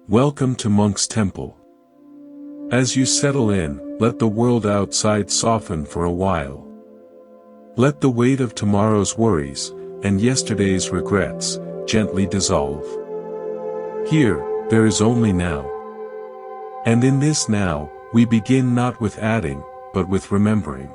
Welcome to Monk's Temple. As you settle in, let the world outside soften for a while. Let the weight of tomorrow's worries, and yesterday's regrets, gently dissolve. Here, there is only now. And in this now, we begin not with adding, but with remembering.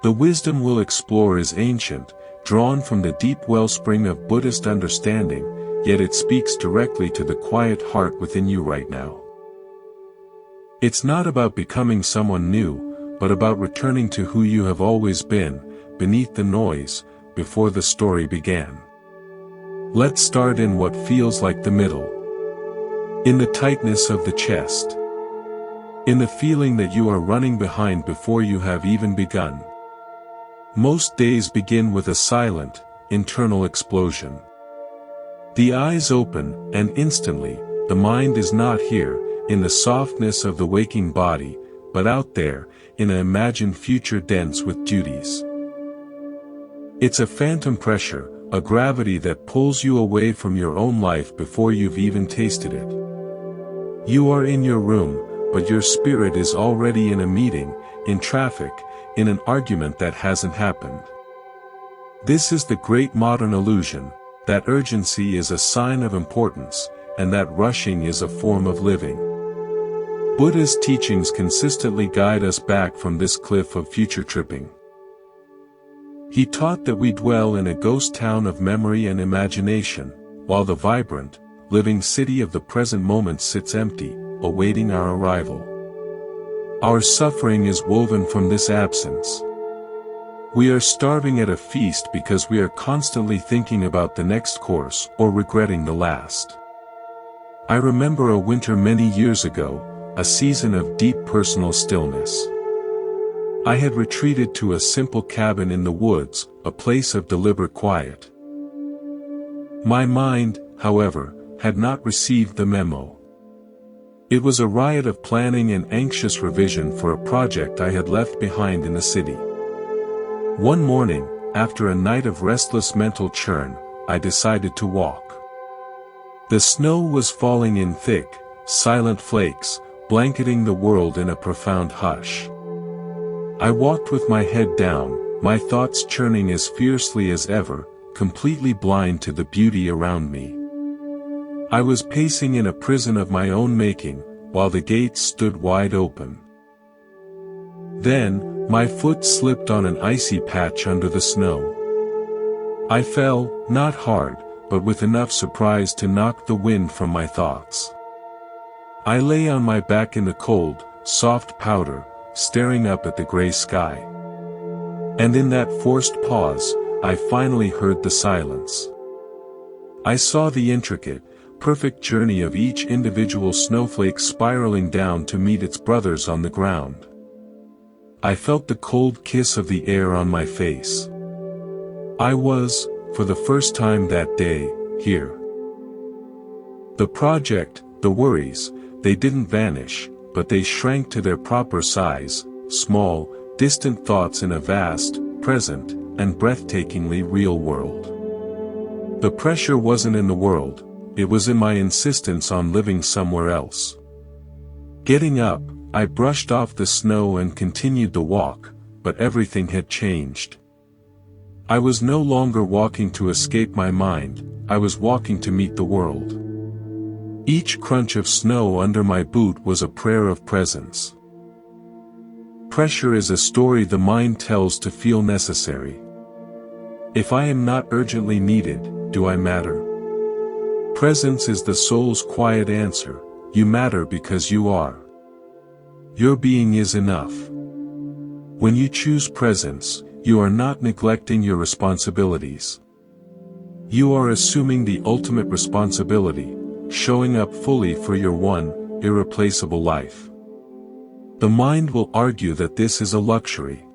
The wisdom we'll explore is ancient, drawn from the deep wellspring of Buddhist understanding, yet it speaks directly to the quiet heart within you right now. It's not about becoming someone new, but about returning to who you have always been, beneath the noise, before the story began. Let's start in what feels like the middle. In the tightness of the chest. In the feeling that you are running behind before you have even begun. Most days begin with a silent, internal explosion. The eyes open, and instantly, the mind is not here, in the softness of the waking body, but out there, in an imagined future dense with duties. It's a phantom pressure, a gravity that pulls you away from your own life before you've even tasted it. You are in your room, but your spirit is already in a meeting, in traffic, in an argument that hasn't happened. This is the great modern illusion, that urgency is a sign of importance, and that rushing is a form of living. Buddha's teachings consistently guide us back from this cliff of future tripping. He taught that we dwell in a ghost town of memory and imagination, while the vibrant, living city of the present moment sits empty, awaiting our arrival. Our suffering is woven from this absence. We are starving at a feast because we are constantly thinking about the next course or regretting the last. I remember a winter many years ago, a season of deep personal stillness. I had retreated to a simple cabin in the woods, a place of deliberate quiet. My mind, however, had not received the memo. It was a riot of planning and anxious revision for a project I had left behind in the city. One morning, after a night of restless mental churn, I decided to walk. The snow was falling in thick, silent flakes, blanketing the world in a profound hush. I walked with my head down, my thoughts churning as fiercely as ever, completely blind to the beauty around me. I was pacing in a prison of my own making, while the gates stood wide open. Then, my foot slipped on an icy patch under the snow. I fell, not hard, but with enough surprise to knock the wind from my thoughts. I lay on my back in the cold, soft powder, staring up at the gray sky. And in that forced pause, I finally heard the silence. I saw the intricate, perfect journey of each individual snowflake spiraling down to meet its brothers on the ground. I felt the cold kiss of the air on my face. I was, for the first time that day, here. The project, the worries, they didn't vanish, but they shrank to their proper size, small, distant thoughts in a vast, present, and breathtakingly real world. The pressure wasn't in the world, it was in my insistence on living somewhere else. Getting up, I brushed off the snow and continued the walk, but everything had changed. I was no longer walking to escape my mind, I was walking to meet the world. Each crunch of snow under my boot was a prayer of presence. Pressure is a story the mind tells to feel necessary. If I am not urgently needed, do I matter? Presence is the soul's quiet answer, you matter because you are. Your being is enough. When you choose presence, you are not neglecting your responsibilities. You are assuming the ultimate responsibility, showing up fully for your one, irreplaceable life. The mind will argue that this is a luxury.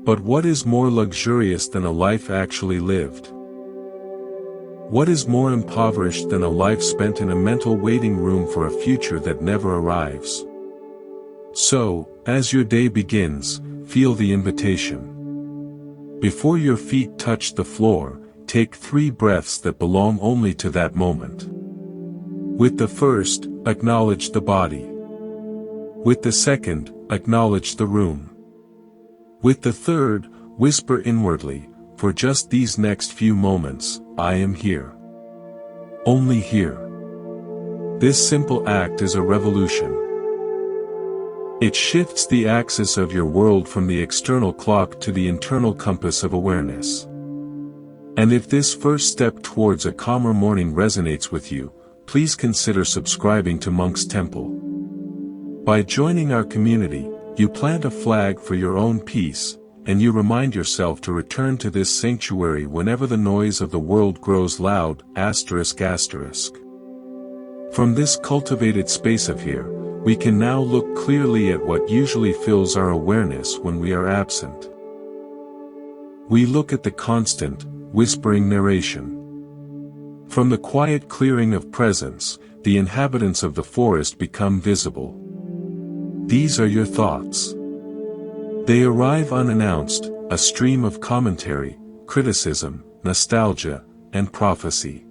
But what is more luxurious than a life actually lived? What is more impoverished than a life spent in a mental waiting room for a future that never arrives? So, as your day begins, feel the invitation. Before your feet touch the floor, take 3 breaths that belong only to that moment. With the first, acknowledge the body. With the second, acknowledge the room. With the third, whisper inwardly, for just these next few moments, I am here. Only here. This simple act is a revolution. It shifts the axis of your world from the external clock to the internal compass of awareness. And if this first step towards a calmer morning resonates with you, please consider subscribing to Monk's Temple. By joining our community, you plant a flag for your own peace, and you remind yourself to return to this sanctuary whenever the noise of the world grows loud, ****. From this cultivated space of here, we can now look clearly at what usually fills our awareness when we are absent. We look at the constant, whispering narration. From the quiet clearing of presence, the inhabitants of the forest become visible. These are your thoughts. They arrive unannounced, a stream of commentary, criticism, nostalgia, and prophecy.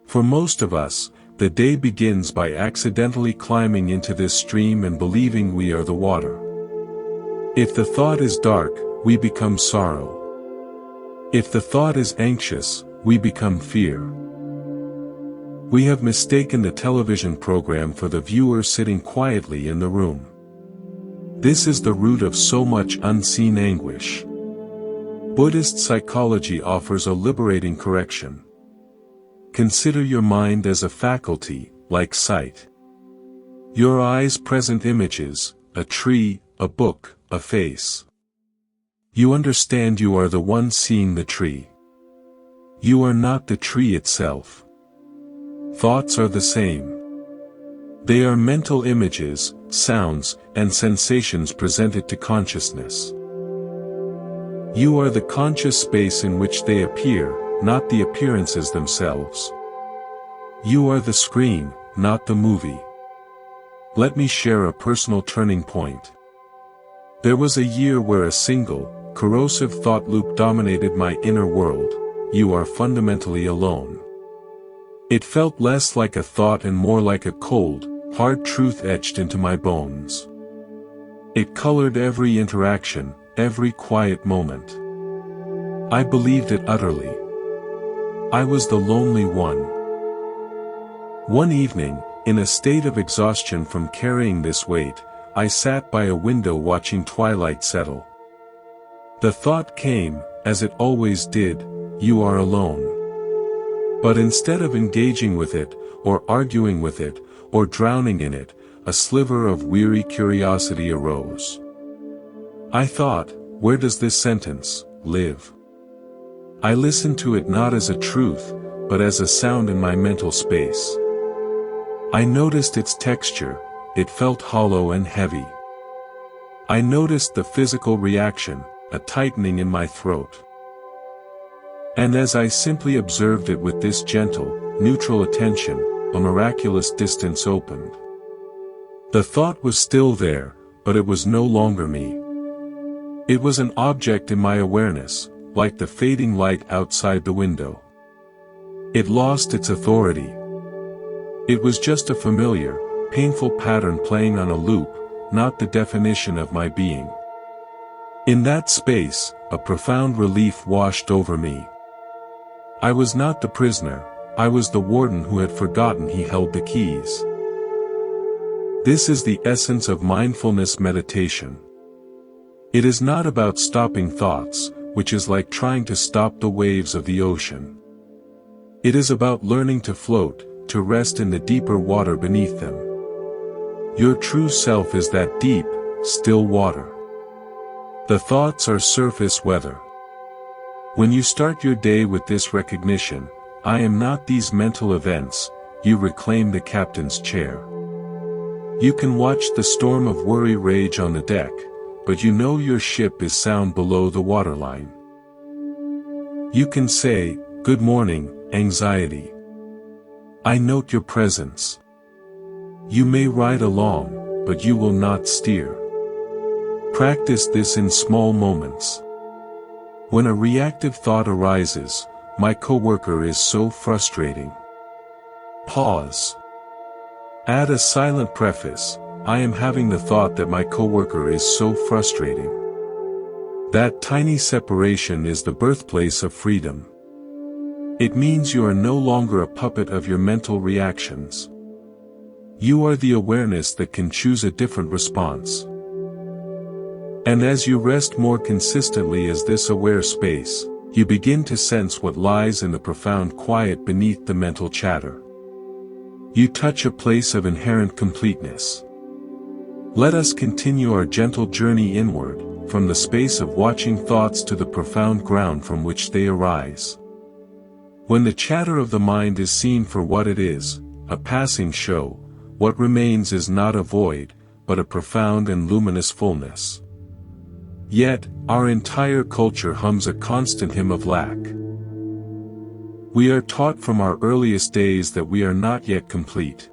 For most of us, the day begins by accidentally climbing into this stream and believing we are the water. If the thought is dark, we become sorrow. If the thought is anxious, we become fear. We have mistaken the television program for the viewer sitting quietly in the room. This is the root of so much unseen anguish. Buddhist psychology offers a liberating correction. Consider your mind as a faculty, like sight. Your eyes present images, a tree, a book, a face. You understand you are the one seeing the tree. You are not the tree itself. Thoughts are the same. They are mental images, sounds, and sensations presented to consciousness. You are the conscious space in which they appear, not the appearances themselves. You are the screen, not the movie. Let me share a personal turning point. There was a year where a single, corrosive thought loop dominated my inner world: you are fundamentally alone. It felt less like a thought and more like a cold, hard truth etched into my bones. It colored every interaction, every quiet moment. I believed it utterly. I was the lonely one. One evening, in a state of exhaustion from carrying this weight, I sat by a window watching twilight settle. The thought came, as it always did, you are alone. But instead of engaging with it, or arguing with it, or drowning in it, a sliver of weary curiosity arose. I thought, where does this sentence live? I listened to it not as a truth, but as a sound in my mental space. I noticed its texture, it felt hollow and heavy. I noticed the physical reaction, a tightening in my throat. And as I simply observed it with this gentle, neutral attention, a miraculous distance opened. The thought was still there, but it was no longer me. It was an object in my awareness, like the fading light outside the window. It lost its authority. It was just a familiar, painful pattern playing on a loop, not the definition of my being. In that space, a profound relief washed over me. I was not the prisoner, I was the warden who had forgotten he held the keys. This is the essence of mindfulness meditation. It is not about stopping thoughts, which is like trying to stop the waves of the ocean. It is about learning to float, to rest in the deeper water beneath them. Your true self is that deep, still water. The thoughts are surface weather. When you start your day with this recognition, I am not these mental events, you reclaim the captain's chair. You can watch the storm of worry rage on the deck, but you know your ship is sound below the waterline. You can say, "Good morning, anxiety. I note your presence." You may ride along, but you will not steer. Practice this in small moments. When a reactive thought arises, "My coworker is so frustrating." Pause. Add a silent preface, I am having the thought that my coworker is so frustrating. That tiny separation is the birthplace of freedom. It means you are no longer a puppet of your mental reactions. You are the awareness that can choose a different response. And as you rest more consistently as this aware space, you begin to sense what lies in the profound quiet beneath the mental chatter. You touch a place of inherent completeness. Let us continue our gentle journey inward, from the space of watching thoughts to the profound ground from which they arise. When the chatter of the mind is seen for what it is, a passing show, what remains is not a void, but a profound and luminous fullness. Yet, our entire culture hums a constant hymn of lack. We are taught from our earliest days that we are not yet complete.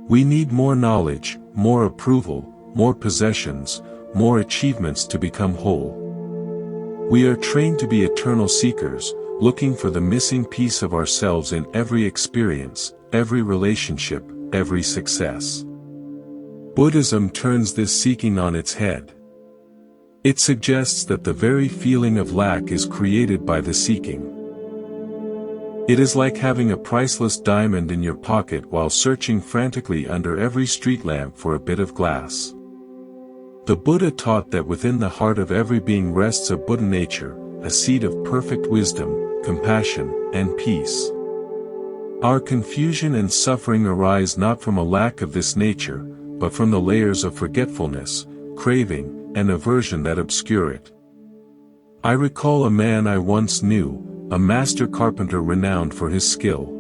We need more knowledge, more approval, more possessions, more achievements to become whole. We are trained to be eternal seekers, looking for the missing piece of ourselves in every experience, every relationship, every success. Buddhism turns this seeking on its head. It suggests that the very feeling of lack is created by the seeking. It is like having a priceless diamond in your pocket while searching frantically under every street lamp for a bit of glass. The Buddha taught that within the heart of every being rests a Buddha nature, a seed of perfect wisdom, compassion, and peace. Our confusion and suffering arise not from a lack of this nature, but from the layers of forgetfulness, craving, and aversion that obscure it. I recall a man I once knew, a master carpenter renowned for his skill.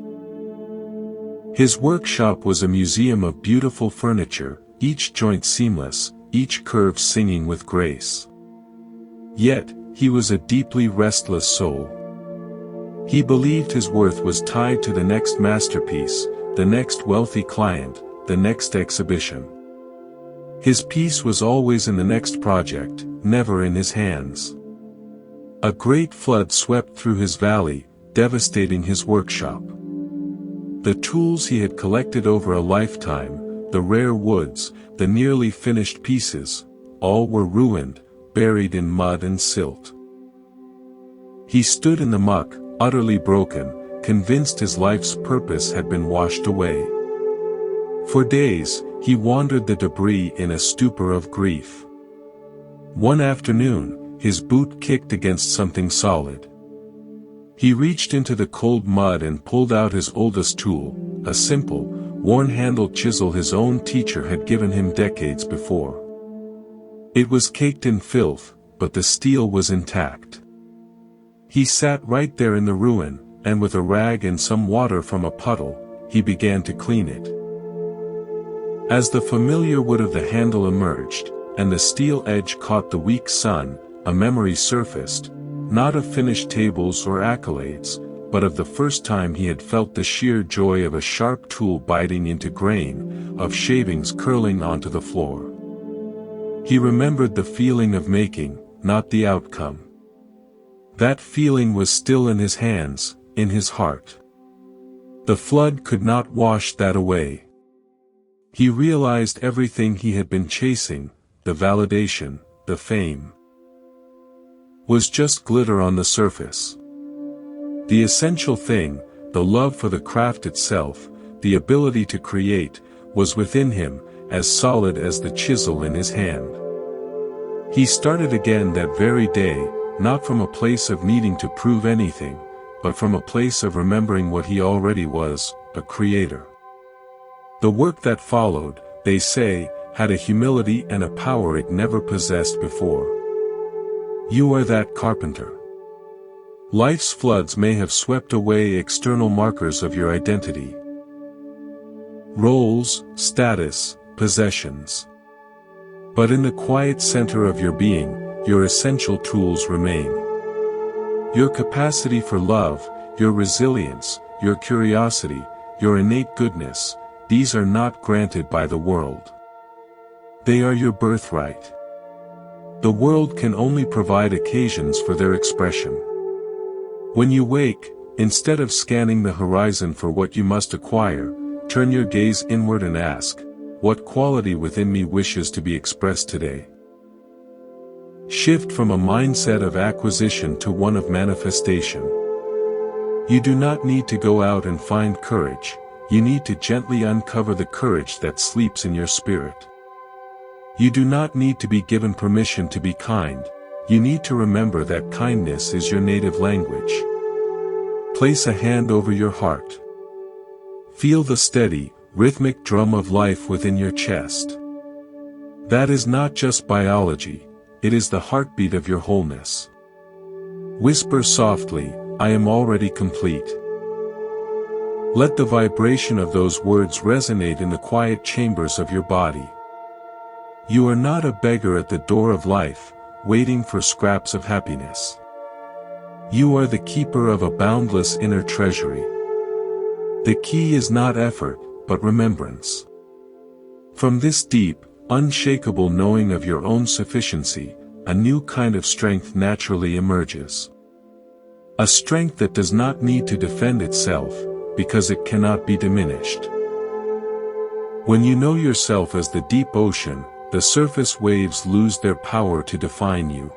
His workshop was a museum of beautiful furniture, each joint seamless, each curve singing with grace. Yet, he was a deeply restless soul. He believed his worth was tied to the next masterpiece, the next wealthy client, the next exhibition. His peace was always in the next project, never in his hands. A great flood swept through his valley, devastating his workshop. The tools he had collected over a lifetime, the rare woods, the nearly finished pieces, all were ruined, buried in mud and silt. He stood in the muck, utterly broken, convinced his life's purpose had been washed away. For days, he wandered the debris in a stupor of grief. One afternoon, his boot kicked against something solid. He reached into the cold mud and pulled out his oldest tool, a simple, worn-handled chisel his own teacher had given him decades before. It was caked in filth, but the steel was intact. He sat right there in the ruin, and with a rag and some water from a puddle, he began to clean it. As the familiar wood of the handle emerged, and the steel edge caught the weak sun, a memory surfaced, not of finished tables or accolades, but of the first time he had felt the sheer joy of a sharp tool biting into grain, of shavings curling onto the floor. He remembered the feeling of making, not the outcome. That feeling was still in his hands, in his heart. The flood could not wash that away. He realized everything he had been chasing, the validation, the fame, was just glitter on the surface. The essential thing, the love for the craft itself, the ability to create, was within him, as solid as the chisel in his hand. He started again that very day, not from a place of needing to prove anything, but from a place of remembering what he already was, a creator. The work that followed, they say, had a humility and a power it never possessed before. You are that carpenter. Life's floods may have swept away external markers of your identity. Roles, status, possessions. But in the quiet center of your being, your essential tools remain. Your capacity for love, your resilience, your curiosity, your innate goodness, these are not granted by the world. They are your birthright. The world can only provide occasions for their expression. When you wake, instead of scanning the horizon for what you must acquire, turn your gaze inward and ask, what quality within me wishes to be expressed today? Shift from a mindset of acquisition to one of manifestation. You do not need to go out and find courage, you need to gently uncover the courage that sleeps in your spirit. You do not need to be given permission to be kind, you need to remember that kindness is your native language. Place a hand over your heart. Feel the steady, rhythmic drum of life within your chest. That is not just biology, it is the heartbeat of your wholeness. Whisper softly, I am already complete. Let the vibration of those words resonate in the quiet chambers of your body. You are not a beggar at the door of life, waiting for scraps of happiness. You are the keeper of a boundless inner treasury. The key is not effort, but remembrance. From this deep, unshakable knowing of your own sufficiency, a new kind of strength naturally emerges. A strength that does not need to defend itself, because it cannot be diminished. When you know yourself as the deep ocean, the surface waves lose their power to define you.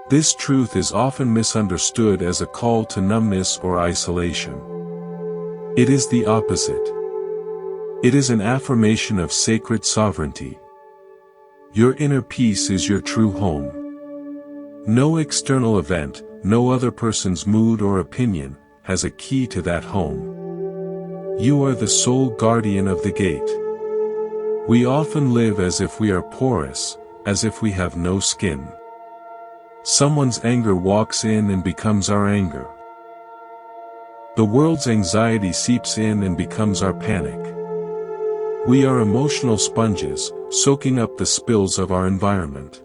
This truth is often misunderstood as a call to numbness or isolation. It is the opposite. It is an affirmation of sacred sovereignty. Your inner peace is your true home. No external event, no other person's mood or opinion, has a key to that home. You are the sole guardian of the gate. We often live as if we are porous, as if we have no skin. Someone's anger walks in and becomes our anger. The world's anxiety seeps in and becomes our panic. We are emotional sponges, soaking up the spills of our environment.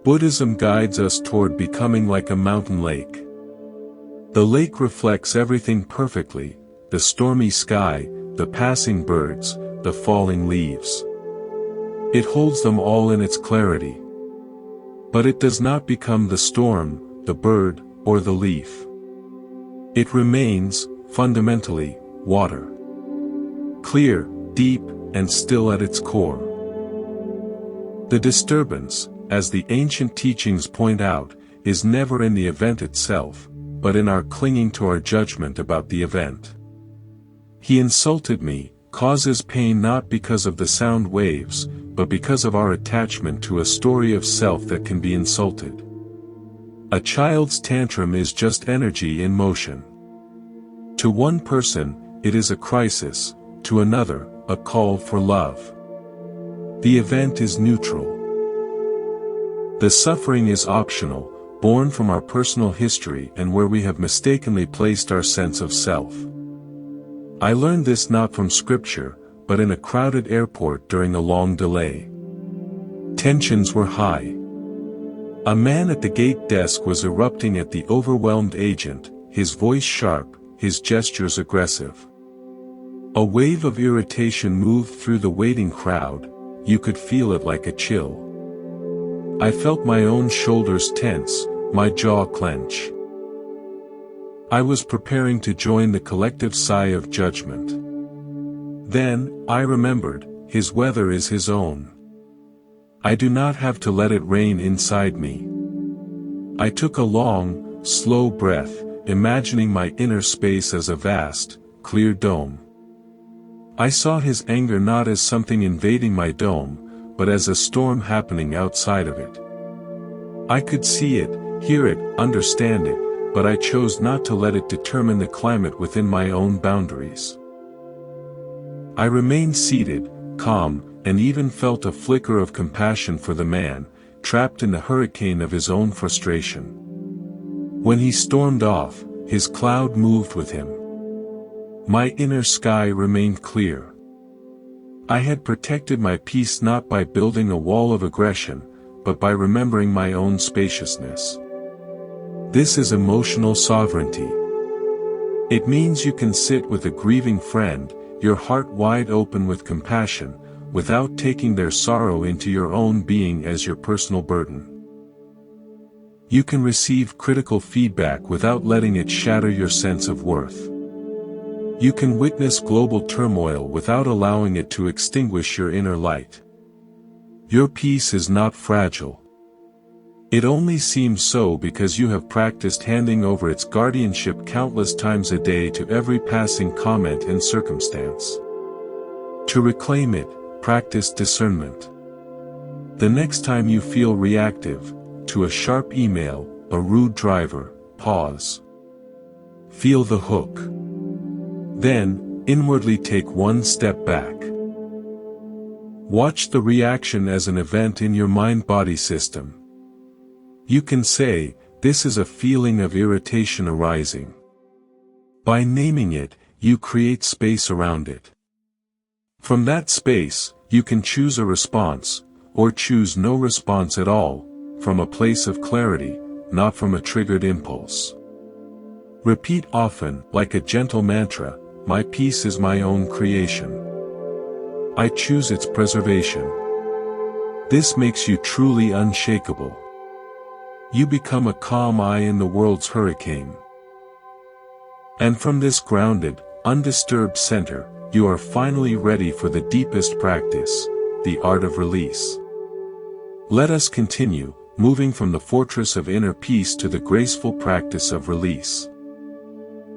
Buddhism guides us toward becoming like a mountain lake. The lake reflects everything perfectly, the stormy sky, the passing birds, the falling leaves. It holds them all in its clarity. But it does not become the storm, the bird, or the leaf. It remains, fundamentally, water. Clear, deep, and still at its core. The disturbance, as the ancient teachings point out, is never in the event itself, but in our clinging to our judgment about the event. He insulted me, causes pain not because of the sound waves, but because of our attachment to a story of self that can be insulted. A child's tantrum is just energy in motion. To one person, it is a crisis, to another, a call for love. The event is neutral. The suffering is optional, born from our personal history and where we have mistakenly placed our sense of self. I learned this not from scripture, but in a crowded airport during a long delay. Tensions were high. A man at the gate desk was erupting at the overwhelmed agent, his voice sharp, his gestures aggressive. A wave of irritation moved through the waiting crowd, you could feel it like a chill. I felt my own shoulders tense, my jaw clench. I was preparing to join the collective sigh of judgment. Then, I remembered, his weather is his own. I do not have to let it rain inside me. I took a long, slow breath, imagining my inner space as a vast, clear dome. I saw his anger not as something invading my dome, but as a storm happening outside of it. I could see it, hear it, understand it, but I chose not to let it determine the climate within my own boundaries. I remained seated, calm, and even felt a flicker of compassion for the man, trapped in the hurricane of his own frustration. When he stormed off, his cloud moved with him. My inner sky remained clear. I had protected my peace not by building a wall of aggression, but by remembering my own spaciousness. This is emotional sovereignty. It means you can sit with a grieving friend, your heart wide open with compassion, without taking their sorrow into your own being as your personal burden. You can receive critical feedback without letting it shatter your sense of worth. You can witness global turmoil without allowing it to extinguish your inner light. Your peace is not fragile. It only seems so because you have practiced handing over its guardianship countless times a day to every passing comment and circumstance. To reclaim it, practice discernment. The next time you feel reactive to a sharp email, a rude driver, pause. Feel the hook. Then, inwardly take one step back. Watch the reaction as an event in your mind-body system. You can say, "This is a feeling of irritation arising." By naming it, you create space around it. From that space, you can choose a response, or choose no response at all, from a place of clarity, not from a triggered impulse. Repeat often, like a gentle mantra, "My peace is my own creation. I choose its preservation." This makes you truly unshakable. You become a calm eye in the world's hurricane. And from this grounded, undisturbed center, you are finally ready for the deepest practice, the art of release. Let us continue, moving from the fortress of inner peace to the graceful practice of release.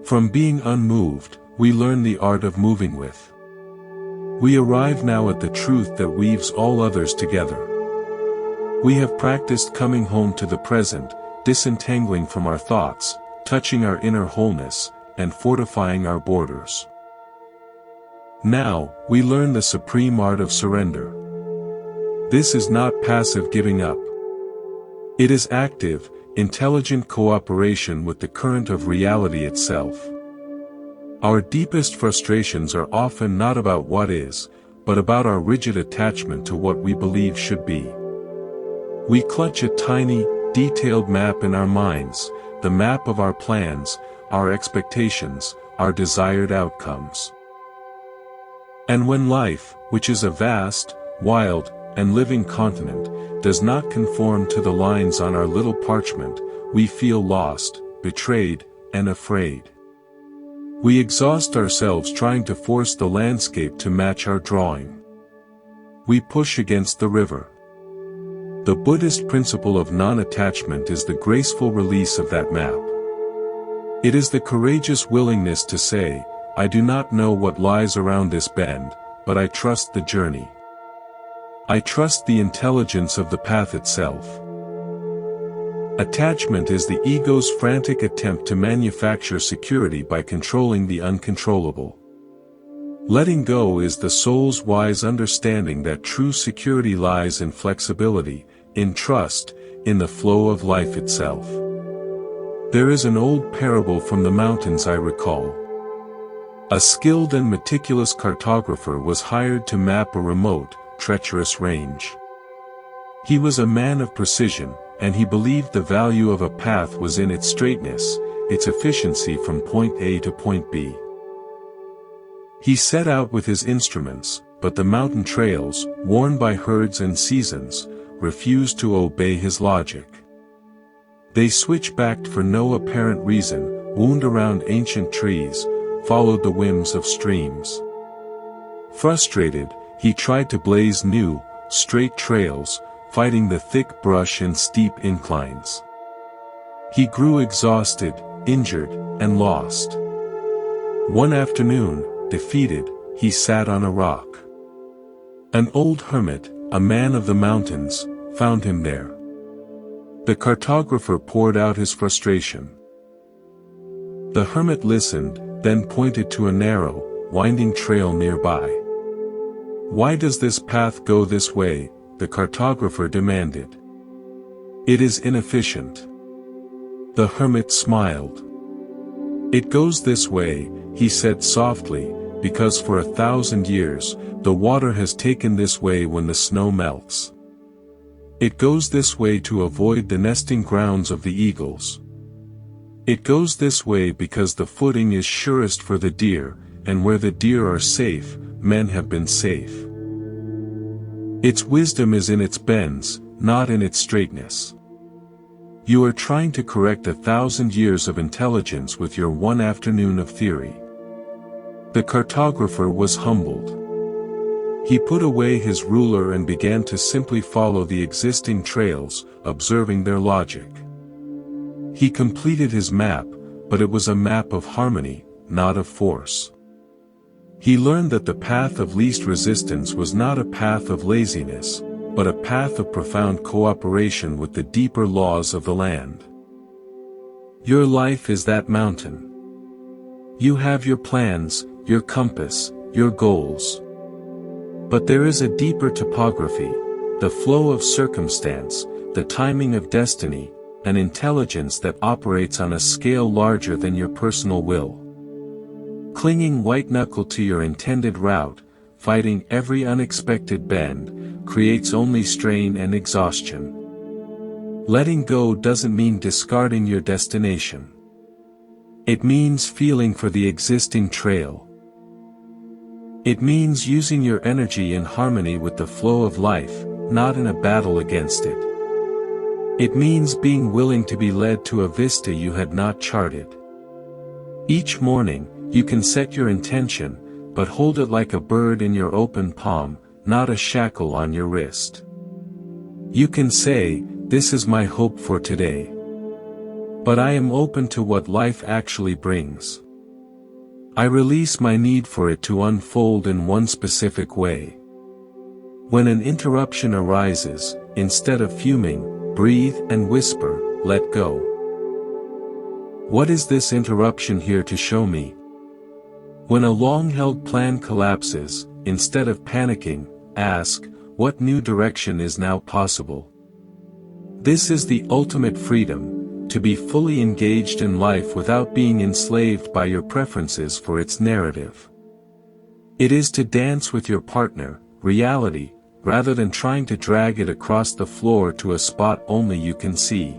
From being unmoved, we learn the art of moving with. We arrive now at the truth that weaves all others together. We have practiced coming home to the present, disentangling from our thoughts, touching our inner wholeness, and fortifying our borders. Now, we learn the supreme art of surrender. This is not passive giving up. It is active, intelligent cooperation with the current of reality itself. Our deepest frustrations are often not about what is, but about our rigid attachment to what we believe should be. We clutch a tiny, detailed map in our minds, the map of our plans, our expectations, our desired outcomes. And when life, which is a vast, wild, and living continent, does not conform to the lines on our little parchment, we feel lost, betrayed, and afraid. We exhaust ourselves trying to force the landscape to match our drawing. We push against the river. The Buddhist principle of non-attachment is the graceful release of that map. It is the courageous willingness to say, "I do not know what lies around this bend, but I trust the journey. I trust the intelligence of the path itself." Attachment is the ego's frantic attempt to manufacture security by controlling the uncontrollable. Letting go is the soul's wise understanding that true security lies in flexibility, in trust, in the flow of life itself. There is an old parable from the mountains I recall. A skilled and meticulous cartographer was hired to map a remote, treacherous range. He was a man of precision, and he believed the value of a path was in its straightness, its efficiency from point A to point B. He set out with his instruments, but the mountain trails, worn by herds and seasons, refused to obey his logic. They switchbacked for no apparent reason, wound around ancient trees, followed the whims of streams. Frustrated, he tried to blaze new, straight trails, fighting the thick brush and steep inclines. He grew exhausted, injured, and lost. One afternoon, defeated, he sat on a rock. An old hermit, a man of the mountains, found him there. The cartographer poured out his frustration. The hermit listened, then pointed to a narrow, winding trail nearby. "Why does this path go this way?" the cartographer demanded. "It is inefficient." The hermit smiled. "It goes this way," he said softly, "because for 1,000 years, the water has taken this way when the snow melts. It goes this way to avoid the nesting grounds of the eagles. It goes this way because the footing is surest for the deer, and where the deer are safe, men have been safe. Its wisdom is in its bends, not in its straightness. You are trying to correct 1,000 years of intelligence with your one afternoon of theory. The cartographer was humbled. He put away his ruler and began to simply follow the existing trails, observing their logic. He completed his map, but it was a map of harmony, not of force. He learned that the path of least resistance was not a path of laziness, but a path of profound cooperation with the deeper laws of the land. Your life is that mountain. You have your plans, your compass, your goals. But there is a deeper topography, the flow of circumstance, the timing of destiny, an intelligence that operates on a scale larger than your personal will. Clinging white-knuckle to your intended route, fighting every unexpected bend, creates only strain and exhaustion. Letting go doesn't mean discarding your destination. It means feeling for the existing trail. It means using your energy in harmony with the flow of life, not in a battle against it. It means being willing to be led to a vista you had not charted. Each morning, you can set your intention, but hold it like a bird in your open palm, not a shackle on your wrist. You can say, "This is my hope for today. But I am open to what life actually brings. I release my need for it to unfold in one specific way." When an interruption arises, instead of fuming, breathe and whisper, "Let go. What is this interruption here to show me?" When a long-held plan collapses, instead of panicking, ask, "What new direction is now possible?" This is the ultimate freedom, to be fully engaged in life without being enslaved by your preferences for its narrative. It is to dance with your partner, reality, rather than trying to drag it across the floor to a spot only you can see.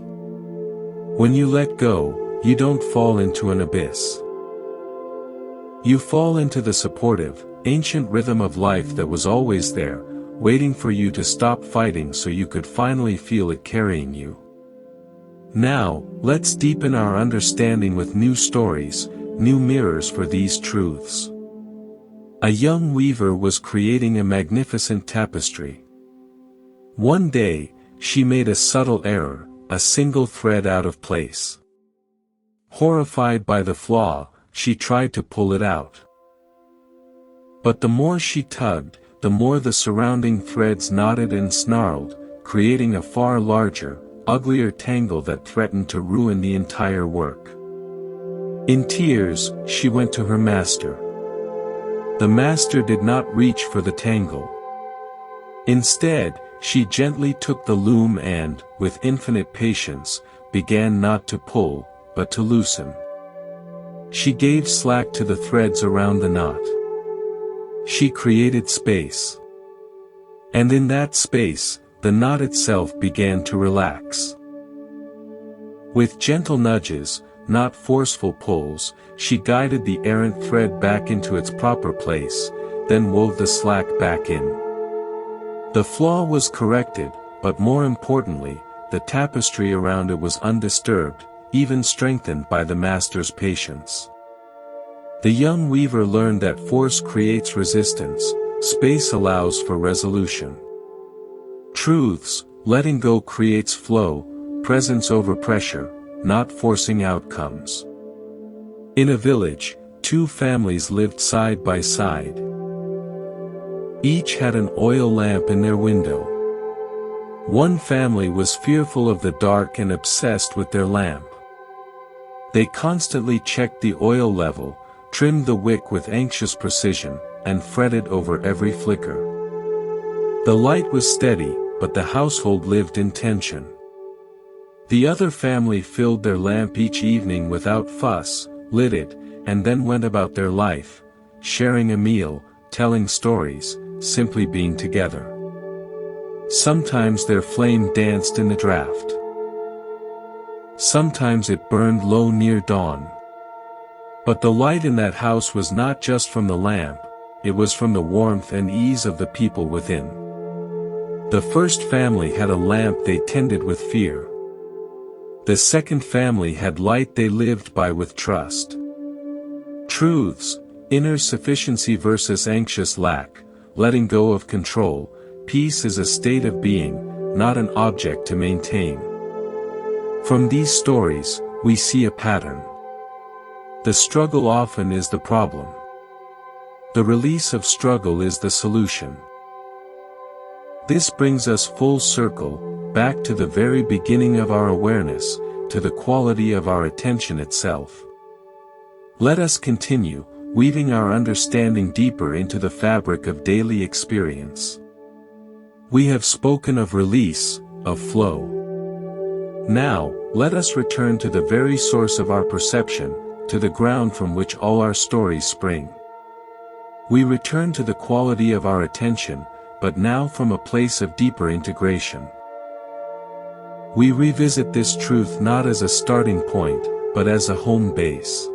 When you let go, you don't fall into an abyss. You fall into the supportive, ancient rhythm of life that was always there, waiting for you to stop fighting so you could finally feel it carrying you. Now, let's deepen our understanding with new stories, new mirrors for these truths. A young weaver was creating a magnificent tapestry. One day, she made a subtle error, a single thread out of place. Horrified by the flaw, she tried to pull it out. But the more she tugged, the more the surrounding threads knotted and snarled, creating a far larger, uglier tangle that threatened to ruin the entire work. In tears, she went to her master. The master did not reach for the tangle. Instead, she gently took the loom and, with infinite patience, began not to pull, but to loosen. She gave slack to the threads around the knot. She created space. And in that space, the knot itself began to relax. With gentle nudges, not forceful pulls, she guided the errant thread back into its proper place, then wove the slack back in. The flaw was corrected, but more importantly, the tapestry around it was undisturbed, even strengthened by the master's patience. The young weaver learned that force creates resistance, space allows for resolution. Truths, letting go creates flow, presence over pressure, not forcing outcomes. In a village, two families lived side by side. Each had an oil lamp in their window. One family was fearful of the dark and obsessed with their lamp. They constantly checked the oil level, trimmed the wick with anxious precision, and fretted over every flicker. The light was steady, but the household lived in tension. The other family filled their lamp each evening without fuss, lit it, and then went about their life, sharing a meal, telling stories, simply being together. Sometimes their flame danced in the draft. Sometimes it burned low near dawn. But the light in that house was not just from the lamp, it was from the warmth and ease of the people within. The first family had a lamp they tended with fear. The second family had light they lived by with trust. Truths, Inner sufficiency versus anxious lack, letting go of control. Peace is a state of being, not an object to maintain. From these stories, we see a pattern. The struggle often is the problem. The release of struggle is the solution. This brings us full circle, back to the very beginning of our awareness, to the quality of our attention itself. Let us continue, weaving our understanding deeper into the fabric of daily experience. We have spoken of release, of flow. Now, let us return to the very source of our perception, to the ground from which all our stories spring. We return to the quality of our attention, but now from a place of deeper integration. We revisit this truth not as a starting point, but as a home base.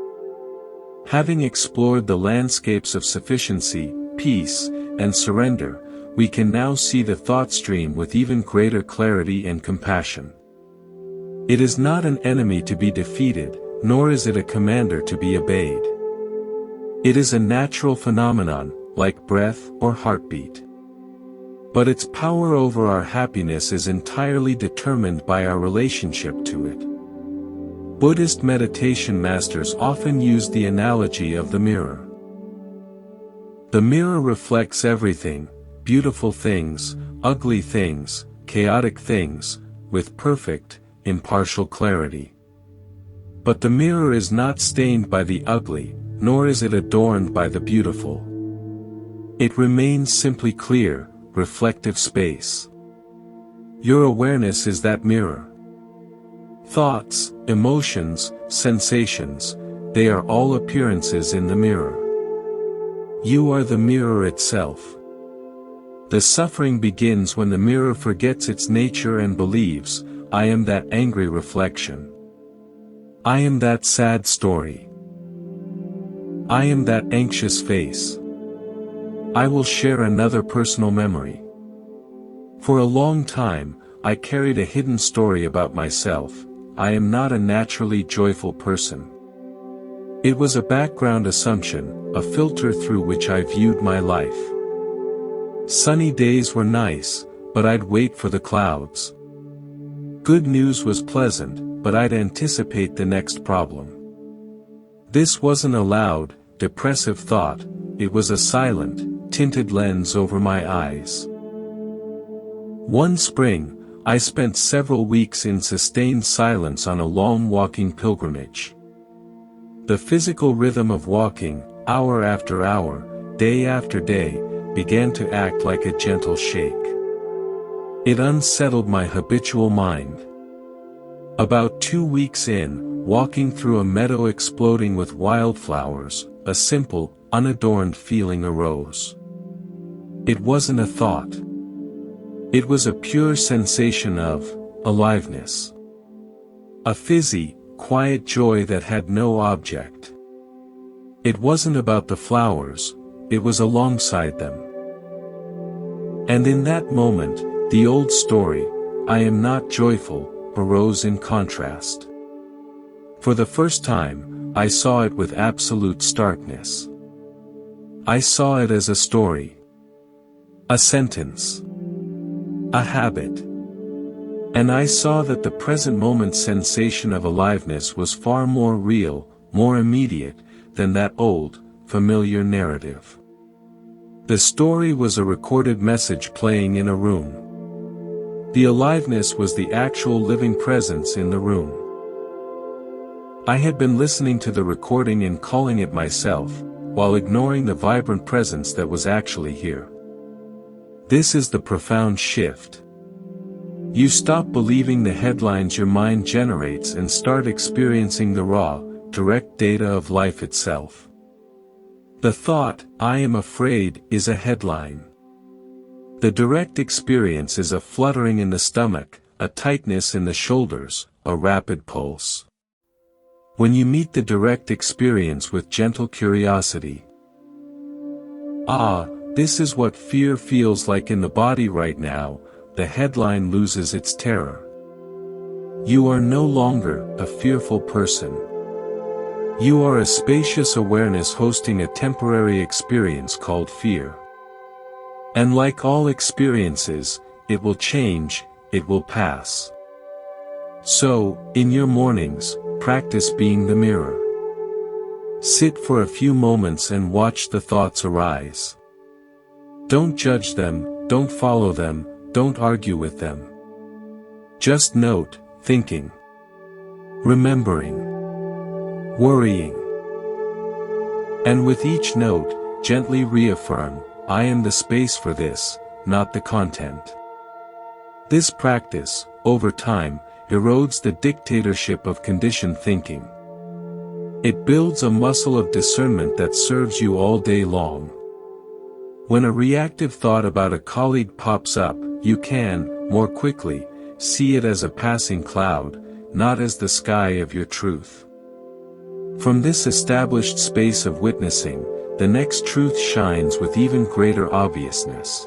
Having explored the landscapes of sufficiency, peace, and surrender, we can now see the thought stream with even greater clarity and compassion. It is not an enemy to be defeated, nor is it a commander to be obeyed. It is a natural phenomenon, like breath or heartbeat. But its power over our happiness is entirely determined by our relationship to it. Buddhist meditation masters often use the analogy of the mirror. The mirror reflects everything, beautiful things, ugly things, chaotic things, with perfect, impartial clarity. But the mirror is not stained by the ugly, nor is it adorned by the beautiful. It remains simply clear, reflective space. Your awareness is that mirror. Thoughts, emotions, sensations, they are all appearances in the mirror. You are the mirror itself. The suffering begins when the mirror forgets its nature and believes, I am that angry reflection. I am that sad story. I am that anxious face. I will share another personal memory. For a long time, I carried a hidden story about myself. I am not a naturally joyful person. It was a background assumption, a filter through which I viewed my life. Sunny days were nice, but I'd wait for the clouds. Good news was pleasant, but I'd anticipate the next problem. This wasn't a loud, depressive thought, it was a silent, tinted lens over my eyes. One spring, I spent several weeks in sustained silence on a long walking pilgrimage. The physical rhythm of walking, hour after hour, day after day, began to act like a gentle shake. It unsettled my habitual mind. About 2 weeks in, walking through a meadow exploding with wildflowers, a simple, unadorned feeling arose. It wasn't a thought. It was a pure sensation of aliveness. A fizzy, quiet joy that had no object. It wasn't about the flowers, it was alongside them. And in that moment, the old story, I am not joyful, arose in contrast. For the first time, I saw it with absolute starkness. I saw it as a story. A sentence. A habit. And I saw that the present moment's sensation of aliveness was far more real, more immediate, than that old, familiar narrative. The story was a recorded message playing in a room. The aliveness was the actual living presence in the room. I had been listening to the recording and calling it myself, while ignoring the vibrant presence that was actually here. This is the profound shift. You stop believing the headlines your mind generates and start experiencing the raw, direct data of life itself. The thought, I am afraid, is a headline. The direct experience is a fluttering in the stomach, a tightness in the shoulders, a rapid pulse. When you meet the direct experience with gentle curiosity. This is what fear feels like in the body right now, the headline loses its terror. You are no longer a fearful person. You are a spacious awareness hosting a temporary experience called fear. And like all experiences, it will change, it will pass. So, in your mornings, practice being the mirror. Sit for a few moments and watch the thoughts arise. Don't judge them, don't follow them, don't argue with them. Just note, thinking, remembering, worrying. And with each note, gently reaffirm, I am the space for this, not the content. This practice, over time, erodes the dictatorship of conditioned thinking. It builds a muscle of discernment that serves you all day long. When a reactive thought about a colleague pops up, you can, more quickly, see it as a passing cloud, not as the sky of your truth. From this established space of witnessing, the next truth shines with even greater obviousness.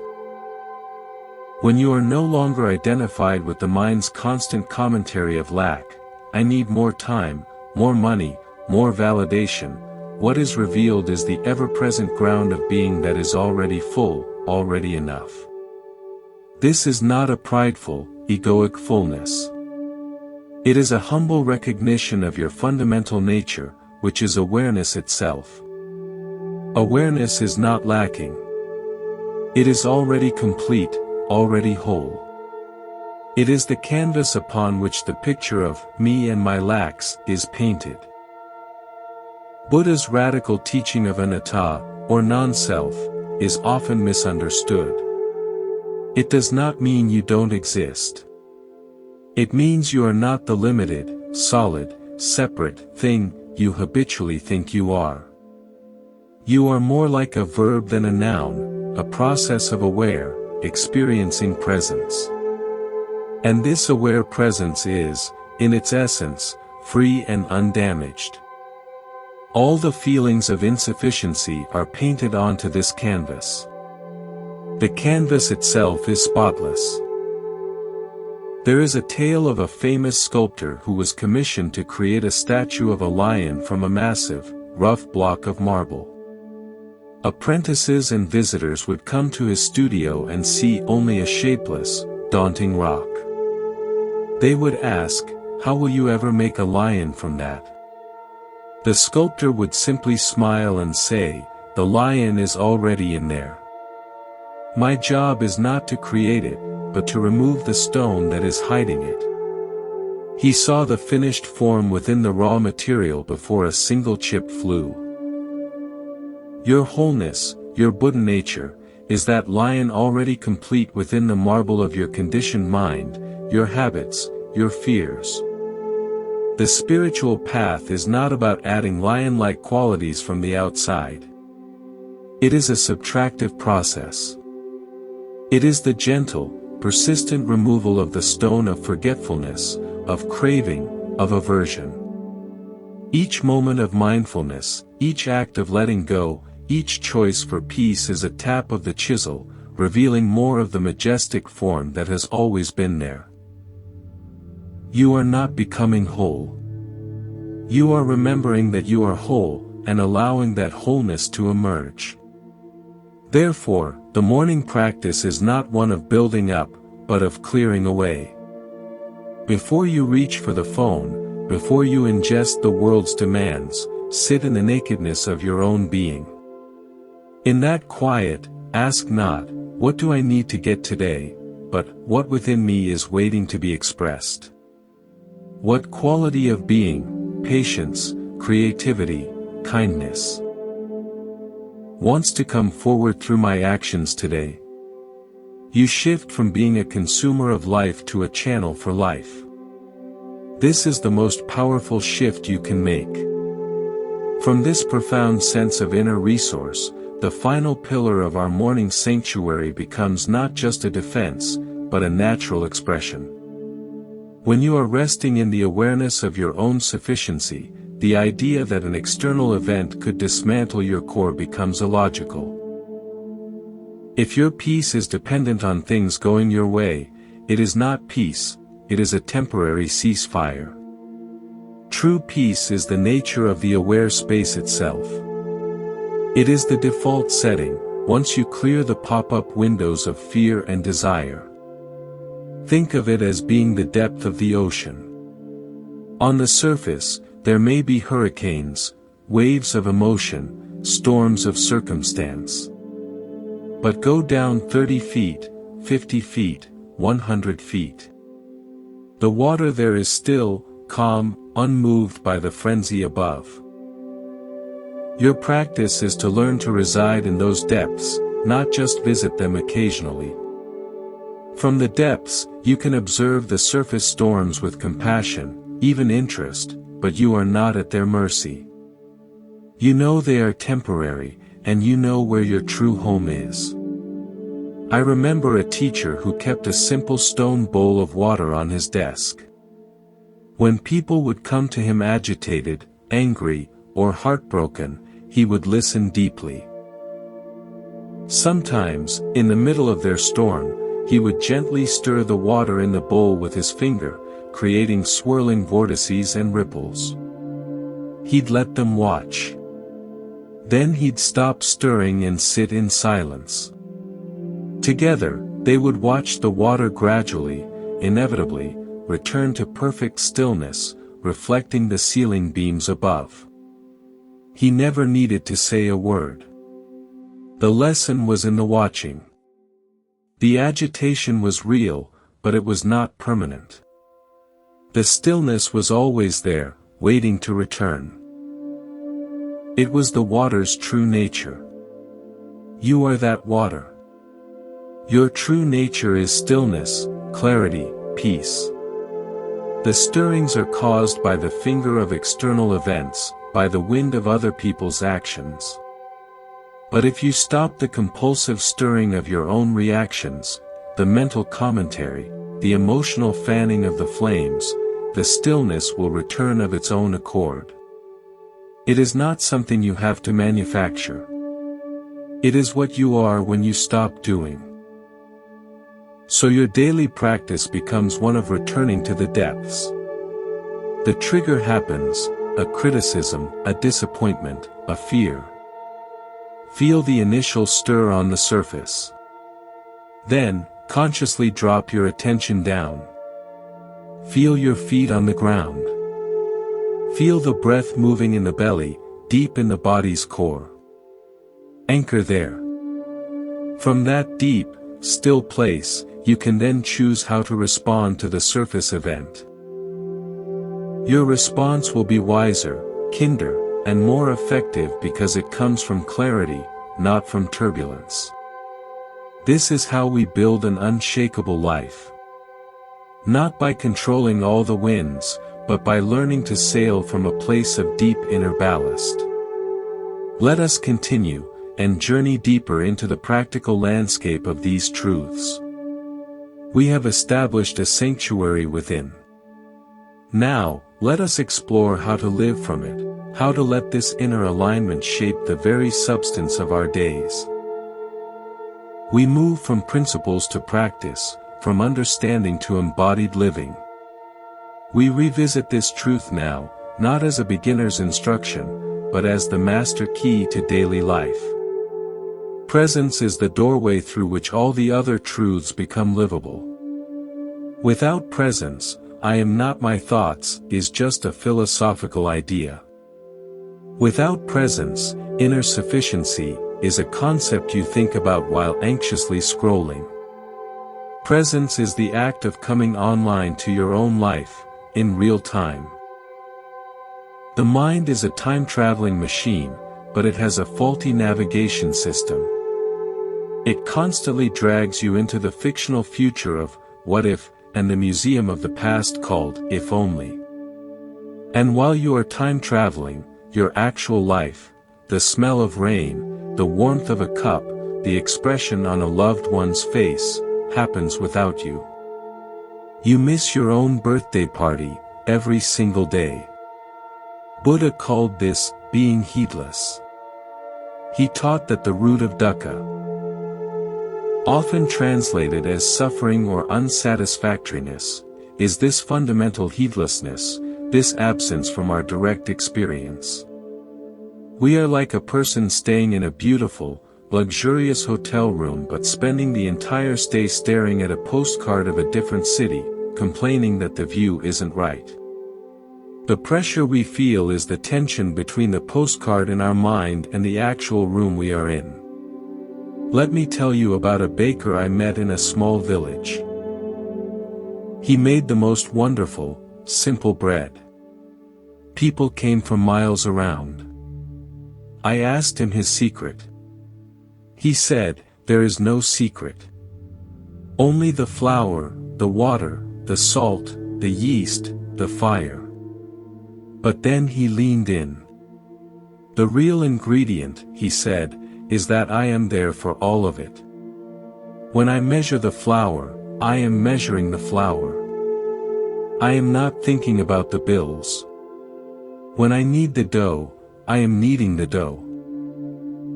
When you are no longer identified with the mind's constant commentary of lack, I need more time, more money, more validation, what is revealed is the ever-present ground of being that is already full, already enough. This is not a prideful, egoic fullness. It is a humble recognition of your fundamental nature, which is awareness itself. Awareness is not lacking. It is already complete, already whole. It is the canvas upon which the picture of me and my lacks is painted. Buddha's radical teaching of anatta, or non-self, is often misunderstood. It does not mean you don't exist. It means you are not the limited, solid, separate thing you habitually think you are. You are more like a verb than a noun, a process of aware, experiencing presence. And this aware presence is, in its essence, free and undamaged. All the feelings of insufficiency are painted onto this canvas. The canvas itself is spotless. There is a tale of a famous sculptor who was commissioned to create a statue of a lion from a massive, rough block of marble. Apprentices and visitors would come to his studio and see only a shapeless, daunting rock. They would ask, "How will you ever make a lion from that?" The sculptor would simply smile and say, "The lion is already in there. My job is not to create it, but to remove the stone that is hiding it." He saw the finished form within the raw material before a single chip flew. Your wholeness, your Buddha nature, is that lion already complete within the marble of your conditioned mind, your habits, your fears. The spiritual path is not about adding lion-like qualities from the outside. It is a subtractive process. It is the gentle, persistent removal of the stone of forgetfulness, of craving, of aversion. Each moment of mindfulness, each act of letting go, each choice for peace is a tap of the chisel, revealing more of the majestic form that has always been there. You are not becoming whole. You are remembering that you are whole, and allowing that wholeness to emerge. Therefore, the morning practice is not one of building up, but of clearing away. Before you reach for the phone, before you ingest the world's demands, sit in the nakedness of your own being. In that quiet, ask not, "What do I need to get today?" but, "What within me is waiting to be expressed?" What quality of being, patience, creativity, kindness wants to come forward through my actions today? You shift from being a consumer of life to a channel for life. This is the most powerful shift you can make. From this profound sense of inner resource, the final pillar of our morning sanctuary becomes not just a defense, but a natural expression. When you are resting in the awareness of your own sufficiency, the idea that an external event could dismantle your core becomes illogical. If your peace is dependent on things going your way, it is not peace, it is a temporary ceasefire. True peace is the nature of the aware space itself. It is the default setting, once you clear the pop-up windows of fear and desire. Think of it as being the depth of the ocean. On the surface, there may be hurricanes, waves of emotion, storms of circumstance. But go down 30 feet, 50 feet, 100 feet. The water there is still, calm, unmoved by the frenzy above. Your practice is to learn to reside in those depths, not just visit them occasionally. From the depths, you can observe the surface storms with compassion, even interest, but you are not at their mercy. You know they are temporary, and you know where your true home is. I remember a teacher who kept a simple stone bowl of water on his desk. When people would come to him agitated, angry, or heartbroken, he would listen deeply. Sometimes, in the middle of their storm, he would gently stir the water in the bowl with his finger, creating swirling vortices and ripples. He'd let them watch. Then he'd stop stirring and sit in silence. Together, they would watch the water gradually, inevitably, return to perfect stillness, reflecting the ceiling beams above. He never needed to say a word. The lesson was in the watching. The agitation was real, but it was not permanent. The stillness was always there, waiting to return. It was the water's true nature. You are that water. Your true nature is stillness, clarity, peace. The stirrings are caused by the finger of external events, by the wind of other people's actions. But if you stop the compulsive stirring of your own reactions, the mental commentary, the emotional fanning of the flames, the stillness will return of its own accord. It is not something you have to manufacture. It is what you are when you stop doing. So your daily practice becomes one of returning to the depths. The trigger happens, a criticism, a disappointment, a fear. Feel the initial stir on the surface. Then, consciously drop your attention down. Feel your feet on the ground. Feel the breath moving in the belly, deep in the body's core. Anchor there. From that deep, still place, you can then choose how to respond to the surface event. Your response will be wiser, kinder, and more effective because it comes from clarity, not from turbulence. This is how we build an unshakable life. Not by controlling all the winds, but by learning to sail from a place of deep inner ballast. Let us continue, and journey deeper into the practical landscape of these truths. We have established a sanctuary within. Now, let us explore how to live from it, how to let this inner alignment shape the very substance of our days. We move from principles to practice, from understanding to embodied living. We revisit this truth now, not as a beginner's instruction, but as the master key to daily life. Presence is the doorway through which all the other truths become livable. Without presence, I am not my thoughts, is just a philosophical idea. Without presence, inner sufficiency, is a concept you think about while anxiously scrolling. Presence is the act of coming online to your own life, in real time. The mind is a time-traveling machine, but it has a faulty navigation system. It constantly drags you into the fictional future of, what if, and the museum of the past called, if only. And while you are time-traveling, your actual life, the smell of rain, the warmth of a cup, the expression on a loved one's face, happens without you. You miss your own birthday party, every single day. Buddha called this, being heedless. He taught that the root of dukkha, often translated as suffering or unsatisfactoriness, is this fundamental heedlessness, this absence from our direct experience. We are like a person staying in a beautiful, luxurious hotel room but spending the entire stay staring at a postcard of a different city, complaining that the view isn't right. The pressure we feel is the tension between the postcard in our mind and the actual room we are in. Let me tell you about a baker I met in a small village. He made the most wonderful, simple bread. People came from miles around. I asked him his secret. He said, "There is no secret. Only the flour, the water, the salt, the yeast, the fire." But then he leaned in. "The real ingredient," he said, "is that I am there for all of it. When I measure the flour, I am measuring the flour. I am not thinking about the bills. When I knead the dough, I am kneading the dough.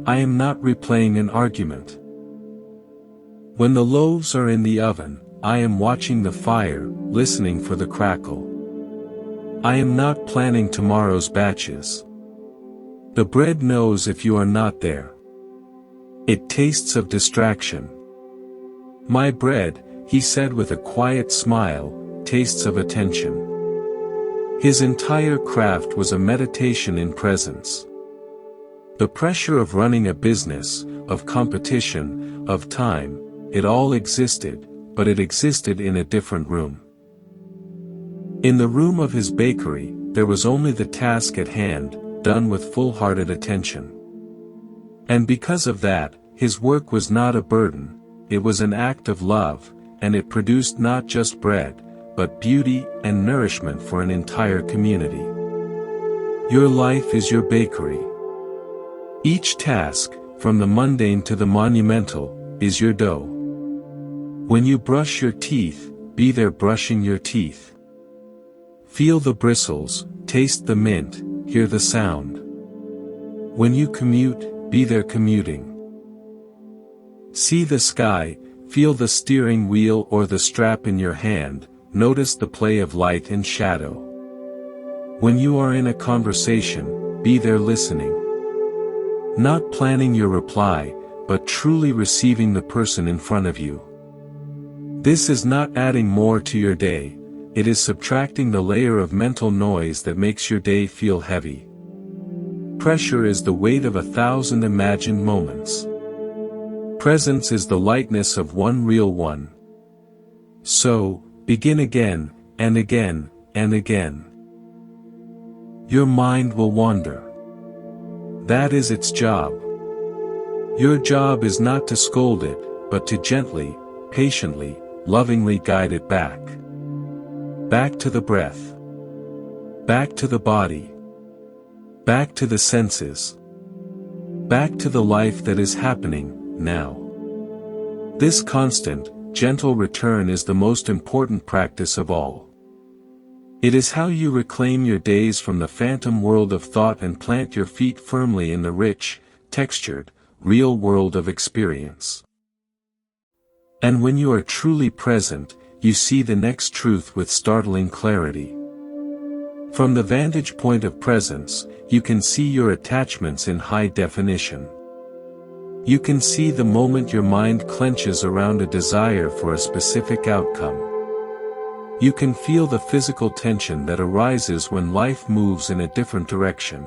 I am not replaying an argument. When the loaves are in the oven, I am watching the fire, listening for the crackle. I am not planning tomorrow's batches. The bread knows if you are not there. It tastes of distraction. My bread," he said with a quiet smile, "tastes of attention." His entire craft was a meditation in presence. The pressure of running a business, of competition, of time, it all existed, but it existed in a different room. In the room of his bakery, there was only the task at hand, done with full-hearted attention. And because of that, his work was not a burden, it was an act of love, and it produced not just bread, but beauty and nourishment for an entire community. Your life is your bakery. Each task, from the mundane to the monumental, is your dough. When you brush your teeth, be there brushing your teeth. Feel the bristles, taste the mint, hear the sound. When you commute, be there commuting. See the sky, feel the steering wheel or the strap in your hand, notice the play of light and shadow. When you are in a conversation, be there listening. Not planning your reply, but truly receiving the person in front of you. This is not adding more to your day, it is subtracting the layer of mental noise that makes your day feel heavy. Pressure is the weight of 1,000 imagined moments. Presence is the lightness of one real one. So, begin again, and again, and again. Your mind will wander. That is its job. Your job is not to scold it, but to gently, patiently, lovingly guide it back. Back to the breath. Back to the body. Back to the senses. Back to the life that is happening, now. This constant, gentle return is the most important practice of all. It is how you reclaim your days from the phantom world of thought and plant your feet firmly in the rich, textured, real world of experience. And when you are truly present, you see the next truth with startling clarity. From the vantage point of presence, you can see your attachments in high definition. You can see the moment your mind clenches around a desire for a specific outcome. You can feel the physical tension that arises when life moves in a different direction.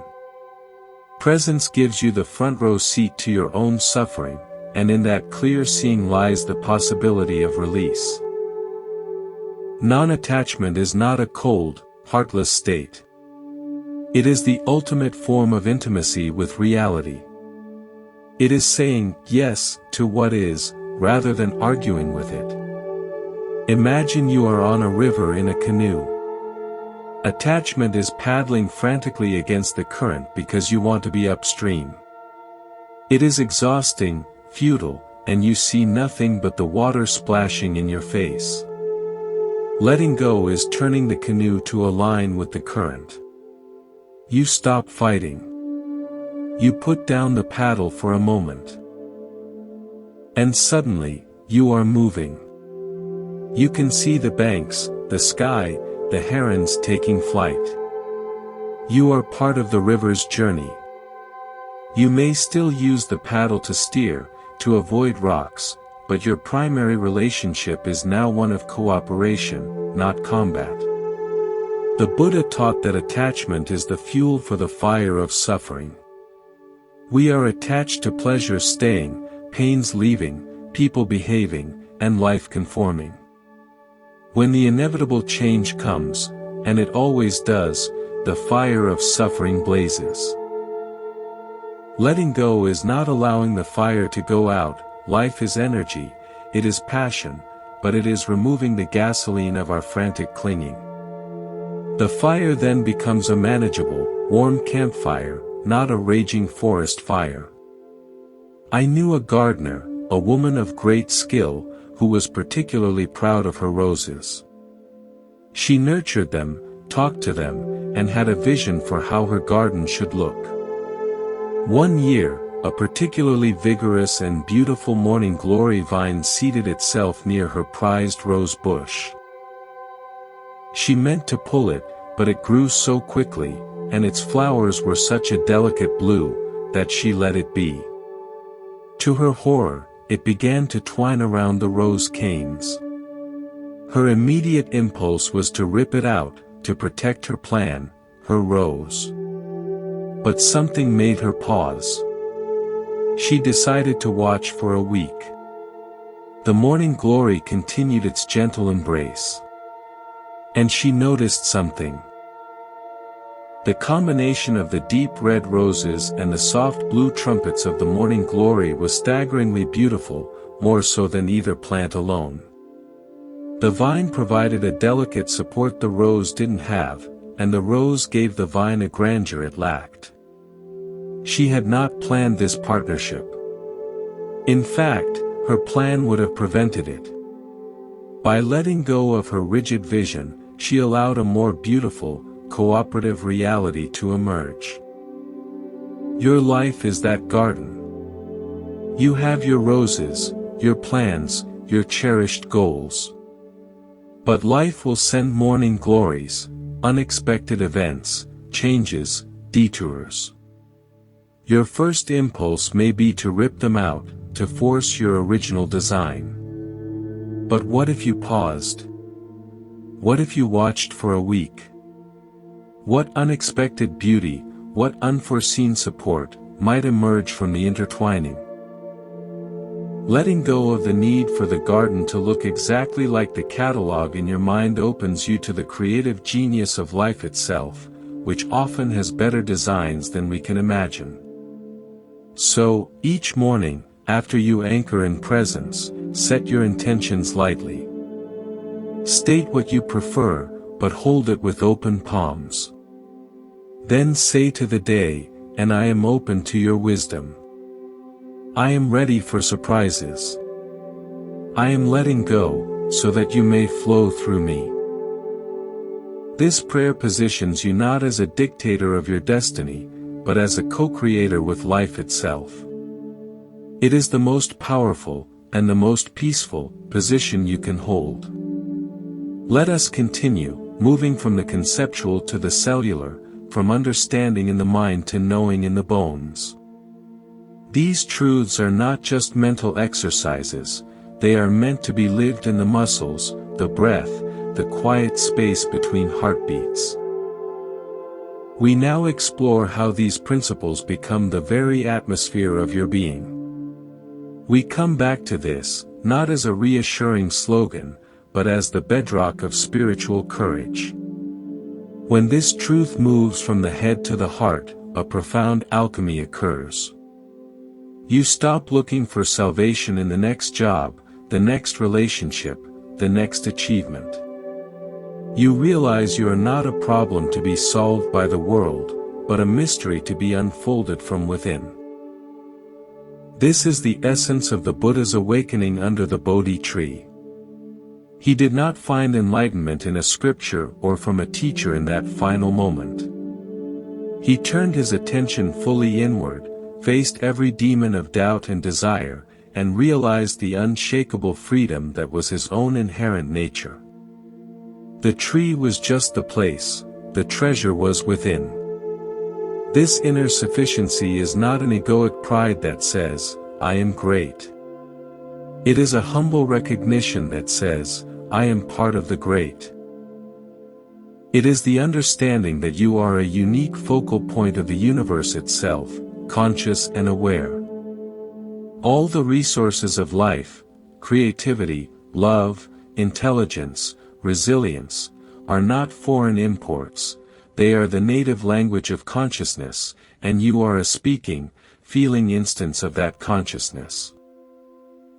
Presence gives you the front row seat to your own suffering, and in that clear seeing lies the possibility of release. Non-attachment is not a cold, heartless state. It is the ultimate form of intimacy with reality. It is saying yes to what is, rather than arguing with it. Imagine you are on a river in a canoe. Attachment is paddling frantically against the current because you want to be upstream. It is exhausting, futile, and you see nothing but the water splashing in your face. Letting go is turning the canoe to align with the current. You stop fighting. You put down the paddle for a moment. And suddenly, you are moving. You can see the banks, the sky, the herons taking flight. You are part of the river's journey. You may still use the paddle to steer, to avoid rocks, but your primary relationship is now one of cooperation, not combat. The Buddha taught that attachment is the fuel for the fire of suffering. We are attached to pleasure staying, pains leaving, people behaving, and life conforming. When the inevitable change comes, and it always does, the fire of suffering blazes. Letting go is not allowing the fire to go out. Life is energy, it is passion, but it is removing the gasoline of our frantic clinging. The fire then becomes a manageable, warm campfire, not a raging forest fire. I knew a gardener, a woman of great skill, who was particularly proud of her roses. She nurtured them, talked to them, and had a vision for how her garden should look. One year, a particularly vigorous and beautiful morning glory vine seated itself near her prized rose bush. She meant to pull it, but it grew so quickly, and its flowers were such a delicate blue, that she let it be. To her horror, it began to twine around the rose canes. Her immediate impulse was to rip it out, to protect her plan, her rose. But something made her pause. She decided to watch for a week. The morning glory continued its gentle embrace. And she noticed something. The combination of the deep red roses and the soft blue trumpets of the morning glory was staggeringly beautiful, more so than either plant alone. The vine provided a delicate support the rose didn't have, and the rose gave the vine a grandeur it lacked. She had not planned this partnership. In fact, her plan would have prevented it. By letting go of her rigid vision, she allowed a more beautiful, cooperative reality to emerge. Your life is that garden. You have your roses, your plans, your cherished goals. But life will send morning glories, unexpected events, changes, detours. Your first impulse may be to rip them out, to force your original design. But what if you paused? What if you watched for a week? What unexpected beauty, what unforeseen support, might emerge from the intertwining? Letting go of the need for the garden to look exactly like the catalog in your mind opens you to the creative genius of life itself, which often has better designs than we can imagine. So, each morning, after you anchor in presence, set your intentions lightly. State what you prefer, but hold it with open palms. Then say to the day, and I am open to your wisdom. I am ready for surprises. I am letting go, so that you may flow through me. This prayer positions you not as a dictator of your destiny, but as a co-creator with life itself. It is the most powerful, and the most peaceful, position you can hold. Let us continue, moving from the conceptual to the cellular, from understanding in the mind to knowing in the bones. These truths are not just mental exercises, they are meant to be lived in the muscles, the breath, the quiet space between heartbeats. We now explore how these principles become the very atmosphere of your being. We come back to this, not as a reassuring slogan, but as the bedrock of spiritual courage. When this truth moves from the head to the heart, a profound alchemy occurs. You stop looking for salvation in the next job, the next relationship, the next achievement. You realize you are not a problem to be solved by the world, but a mystery to be unfolded from within. This is the essence of the Buddha's awakening under the Bodhi tree. He did not find enlightenment in a scripture or from a teacher in that final moment. He turned his attention fully inward, faced every demon of doubt and desire, and realized the unshakable freedom that was his own inherent nature. The tree was just the place, the treasure was within. This inner sufficiency is not an egoic pride that says, I am great. It is a humble recognition that says, I am part of the great. It is the understanding that you are a unique focal point of the universe itself, conscious and aware. All the resources of life, creativity, love, intelligence, resilience, are not foreign imports, they are the native language of consciousness, and you are a speaking, feeling instance of that consciousness.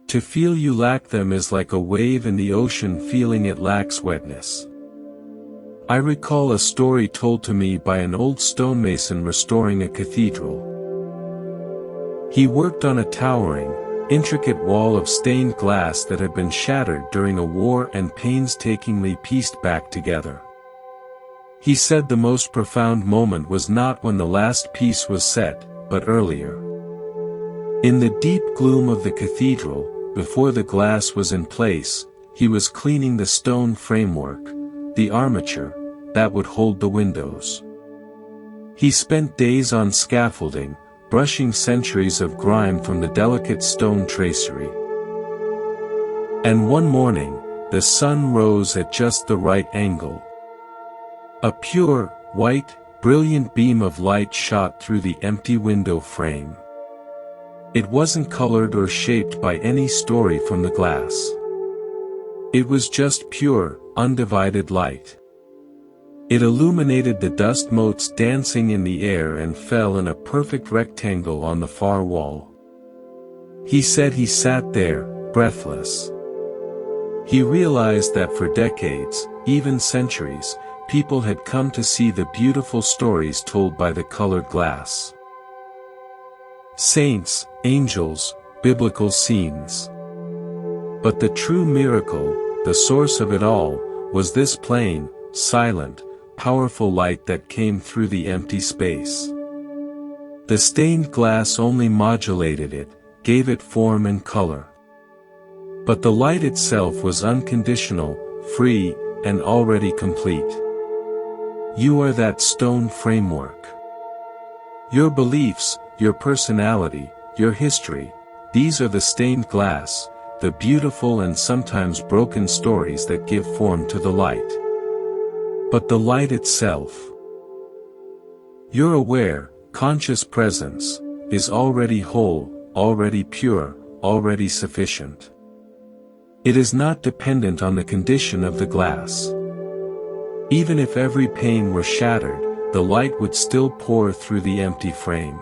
To feel you lack them is like a wave in the ocean feeling it lacks wetness. I recall a story told to me by an old stonemason restoring a cathedral. He worked on a towering, intricate wall of stained glass that had been shattered during a war and painstakingly pieced back together. He said the most profound moment was not when the last piece was set, but earlier. In the deep gloom of the cathedral, before the glass was in place, he was cleaning the stone framework, the armature, that would hold the windows. He spent days on scaffolding, brushing centuries of grime from the delicate stone tracery. And one morning, the sun rose at just the right angle. A pure, white, brilliant beam of light shot through the empty window frame. It wasn't colored or shaped by any story from the glass. It was just pure, undivided light. It illuminated the dust motes dancing in the air and fell in a perfect rectangle on the far wall. He said he sat there, breathless. He realized that for decades, even centuries, people had come to see the beautiful stories told by the colored glass. Saints, angels, biblical scenes. But the true miracle, the source of it all, was this plain, silent, powerful light that came through the empty space. The stained glass only modulated it, gave it form and color. But the light itself was unconditional, free, and already complete. You are that stone framework. Your beliefs, your personality, your history, these are the stained glass, the beautiful and sometimes broken stories that give form to the light. But the light itself, your aware, conscious presence, is already whole, already pure, already sufficient. It is not dependent on the condition of the glass. Even if every pane were shattered, the light would still pour through the empty frame.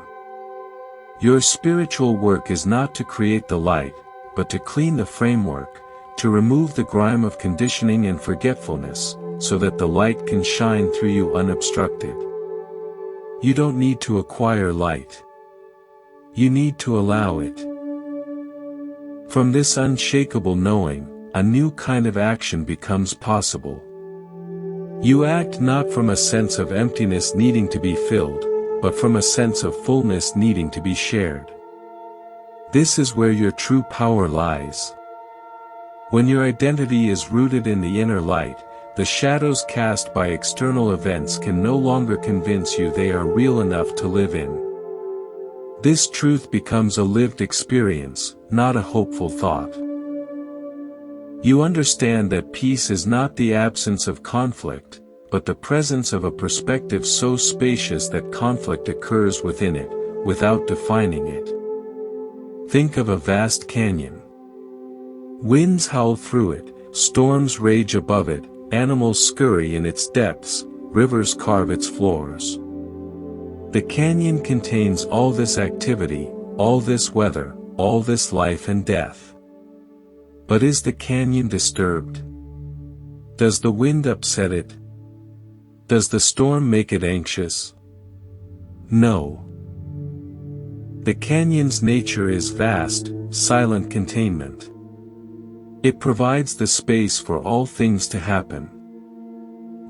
Your spiritual work is not to create the light, but to clean the framework, to remove the grime of conditioning and forgetfulness, so that the light can shine through you unobstructed. You don't need to acquire light. You need to allow it. From this unshakable knowing, a new kind of action becomes possible. You act not from a sense of emptiness needing to be filled, but from a sense of fullness needing to be shared. This is where your true power lies. When your identity is rooted in the inner light, the shadows cast by external events can no longer convince you they are real enough to live in. This truth becomes a lived experience, not a hopeful thought. You understand that peace is not the absence of conflict, but the presence of a perspective so spacious that conflict occurs within it, without defining it. Think of a vast canyon. Winds howl through it, storms rage above it, animals scurry in its depths, rivers carve its floors. The canyon contains all this activity, all this weather, all this life and death. But is the canyon disturbed? Does the wind upset it? Does the storm make it anxious? No. The canyon's nature is vast, silent containment. It provides the space for all things to happen.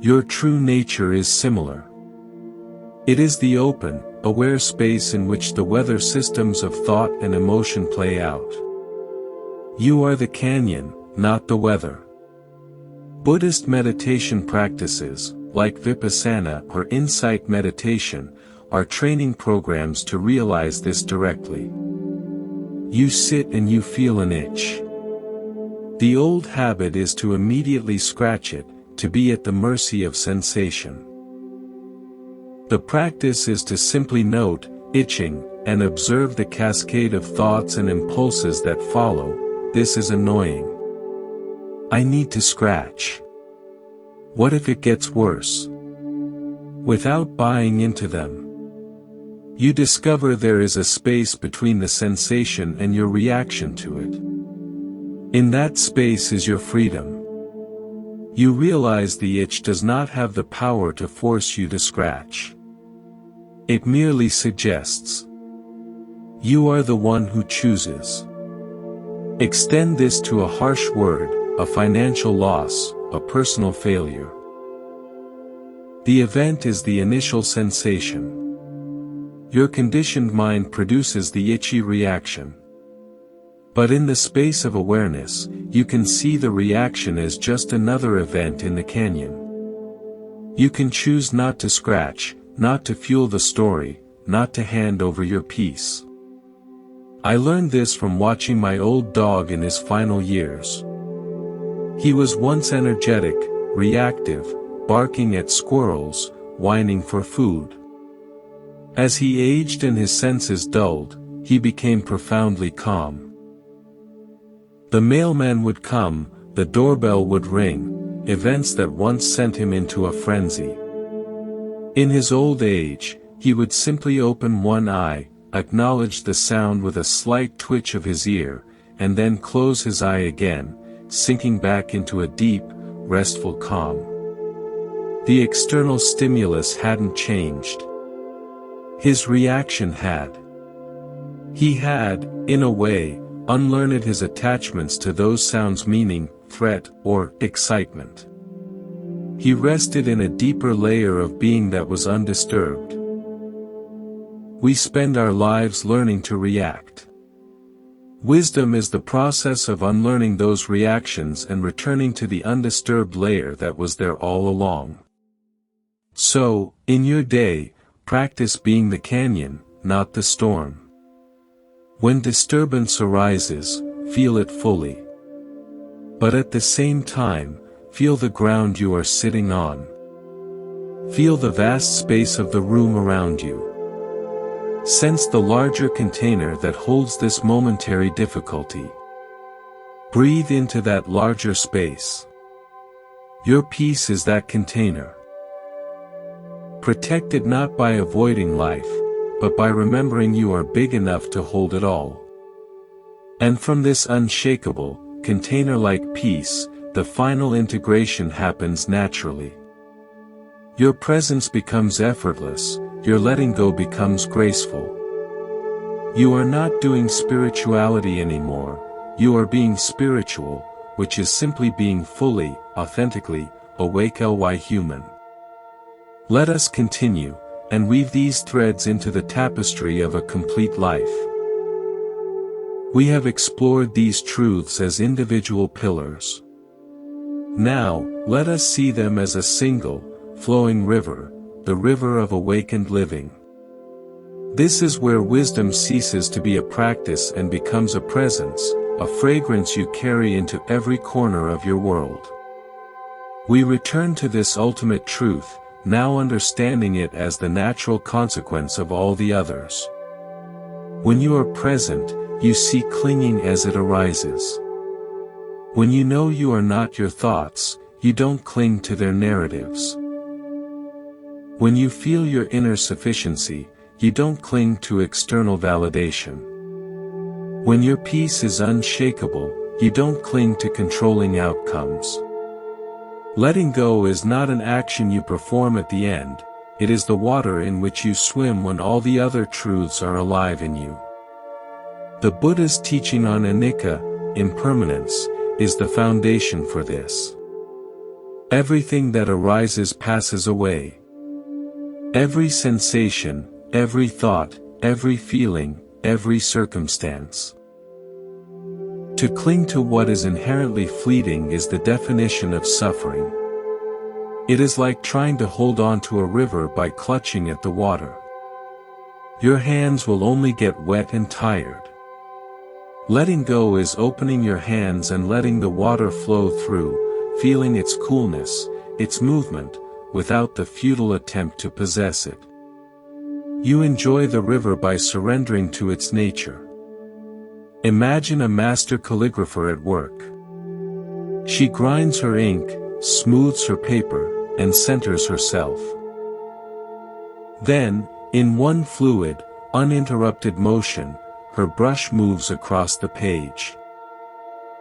Your true nature is similar. It is the open, aware space in which the weather systems of thought and emotion play out. You are the canyon, not the weather. Buddhist meditation practices, like Vipassana or insight meditation, are training programs to realize this directly. You sit and you feel an itch. The old habit is to immediately scratch it, to be at the mercy of sensation. The practice is to simply note, itching, and observe the cascade of thoughts and impulses that follow. This is annoying. I need to scratch. What if it gets worse? Without buying into them, you discover there is a space between the sensation and your reaction to it. In that space is your freedom. You realize the itch does not have the power to force you to scratch. It merely suggests. You are the one who chooses. Extend this to a harsh word, a financial loss, a personal failure. The event is the initial sensation. Your conditioned mind produces the itchy reaction. But in the space of awareness, you can see the reaction as just another event in the canyon. You can choose not to scratch, not to fuel the story, not to hand over your peace. I learned this from watching my old dog in his final years. He was once energetic, reactive, barking at squirrels, whining for food. As he aged and his senses dulled, he became profoundly calm. The mailman would come, the doorbell would ring, events that once sent him into a frenzy. In his old age, he would simply open one eye, acknowledge the sound with a slight twitch of his ear, and then close his eye again, sinking back into a deep, restful calm. The external stimulus hadn't changed. His reaction had. He had, in a way, unlearned his attachments to those sounds, meaning, threat, or excitement. He rested in a deeper layer of being that was undisturbed. We spend our lives learning to react. Wisdom is the process of unlearning those reactions and returning to the undisturbed layer that was there all along. So, in your day, practice being the canyon, not the storm. When disturbance arises, feel it fully. But at the same time, feel the ground you are sitting on. Feel the vast space of the room around you. Sense the larger container that holds this momentary difficulty. Breathe into that larger space. Your peace is that container. Protect it not by avoiding life, but by remembering you are big enough to hold it all. And from this unshakable, container-like peace, the final integration happens naturally. Your presence becomes effortless, your letting go becomes graceful. You are not doing spirituality anymore, you are being spiritual, which is simply being fully, authentically, awake human. Let us continue, and weave these threads into the tapestry of a complete life. We have explored these truths as individual pillars. Now, let us see them as a single, flowing river, the river of awakened living. This is where wisdom ceases to be a practice and becomes a presence, a fragrance you carry into every corner of your world. We return to this ultimate truth, now understanding it as the natural consequence of all the others. When you are present, you see clinging as it arises. When you know you are not your thoughts, you don't cling to their narratives. When you feel your inner sufficiency, you don't cling to external validation. When your peace is unshakable, you don't cling to controlling outcomes. Letting go is not an action you perform at the end, it is the water in which you swim when all the other truths are alive in you. The Buddha's teaching on anicca, impermanence, is the foundation for this. Everything that arises passes away. Every sensation, every thought, every feeling, every circumstance. To cling to what is inherently fleeting is the definition of suffering. It is like trying to hold on to a river by clutching at the water. Your hands will only get wet and tired. Letting go is opening your hands and letting the water flow through, feeling its coolness, its movement, without the futile attempt to possess it. You enjoy the river by surrendering to its nature. Imagine a master calligrapher at work. She grinds her ink, smooths her paper, and centers herself. Then, in one fluid, uninterrupted motion, her brush moves across the page.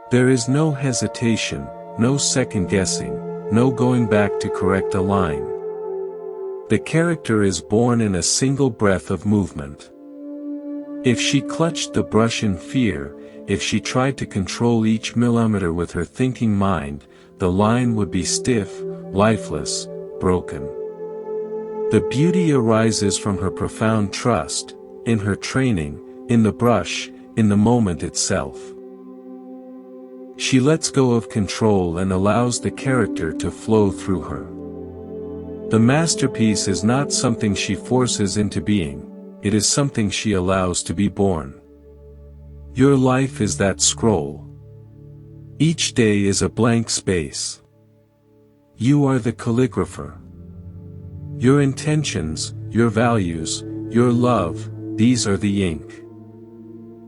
There is no hesitation, no second-guessing, no going back to correct a line. The character is born in a single breath of movement. If she clutched the brush in fear, if she tried to control each millimeter with her thinking mind, the line would be stiff, lifeless, broken. The beauty arises from her profound trust, in her training, in the brush, in the moment itself. She lets go of control and allows the character to flow through her. The masterpiece is not something she forces into being, it is something she allows to be born. Your life is that scroll. Each day is a blank space. You are the calligrapher. Your intentions, your values, your love, these are the ink.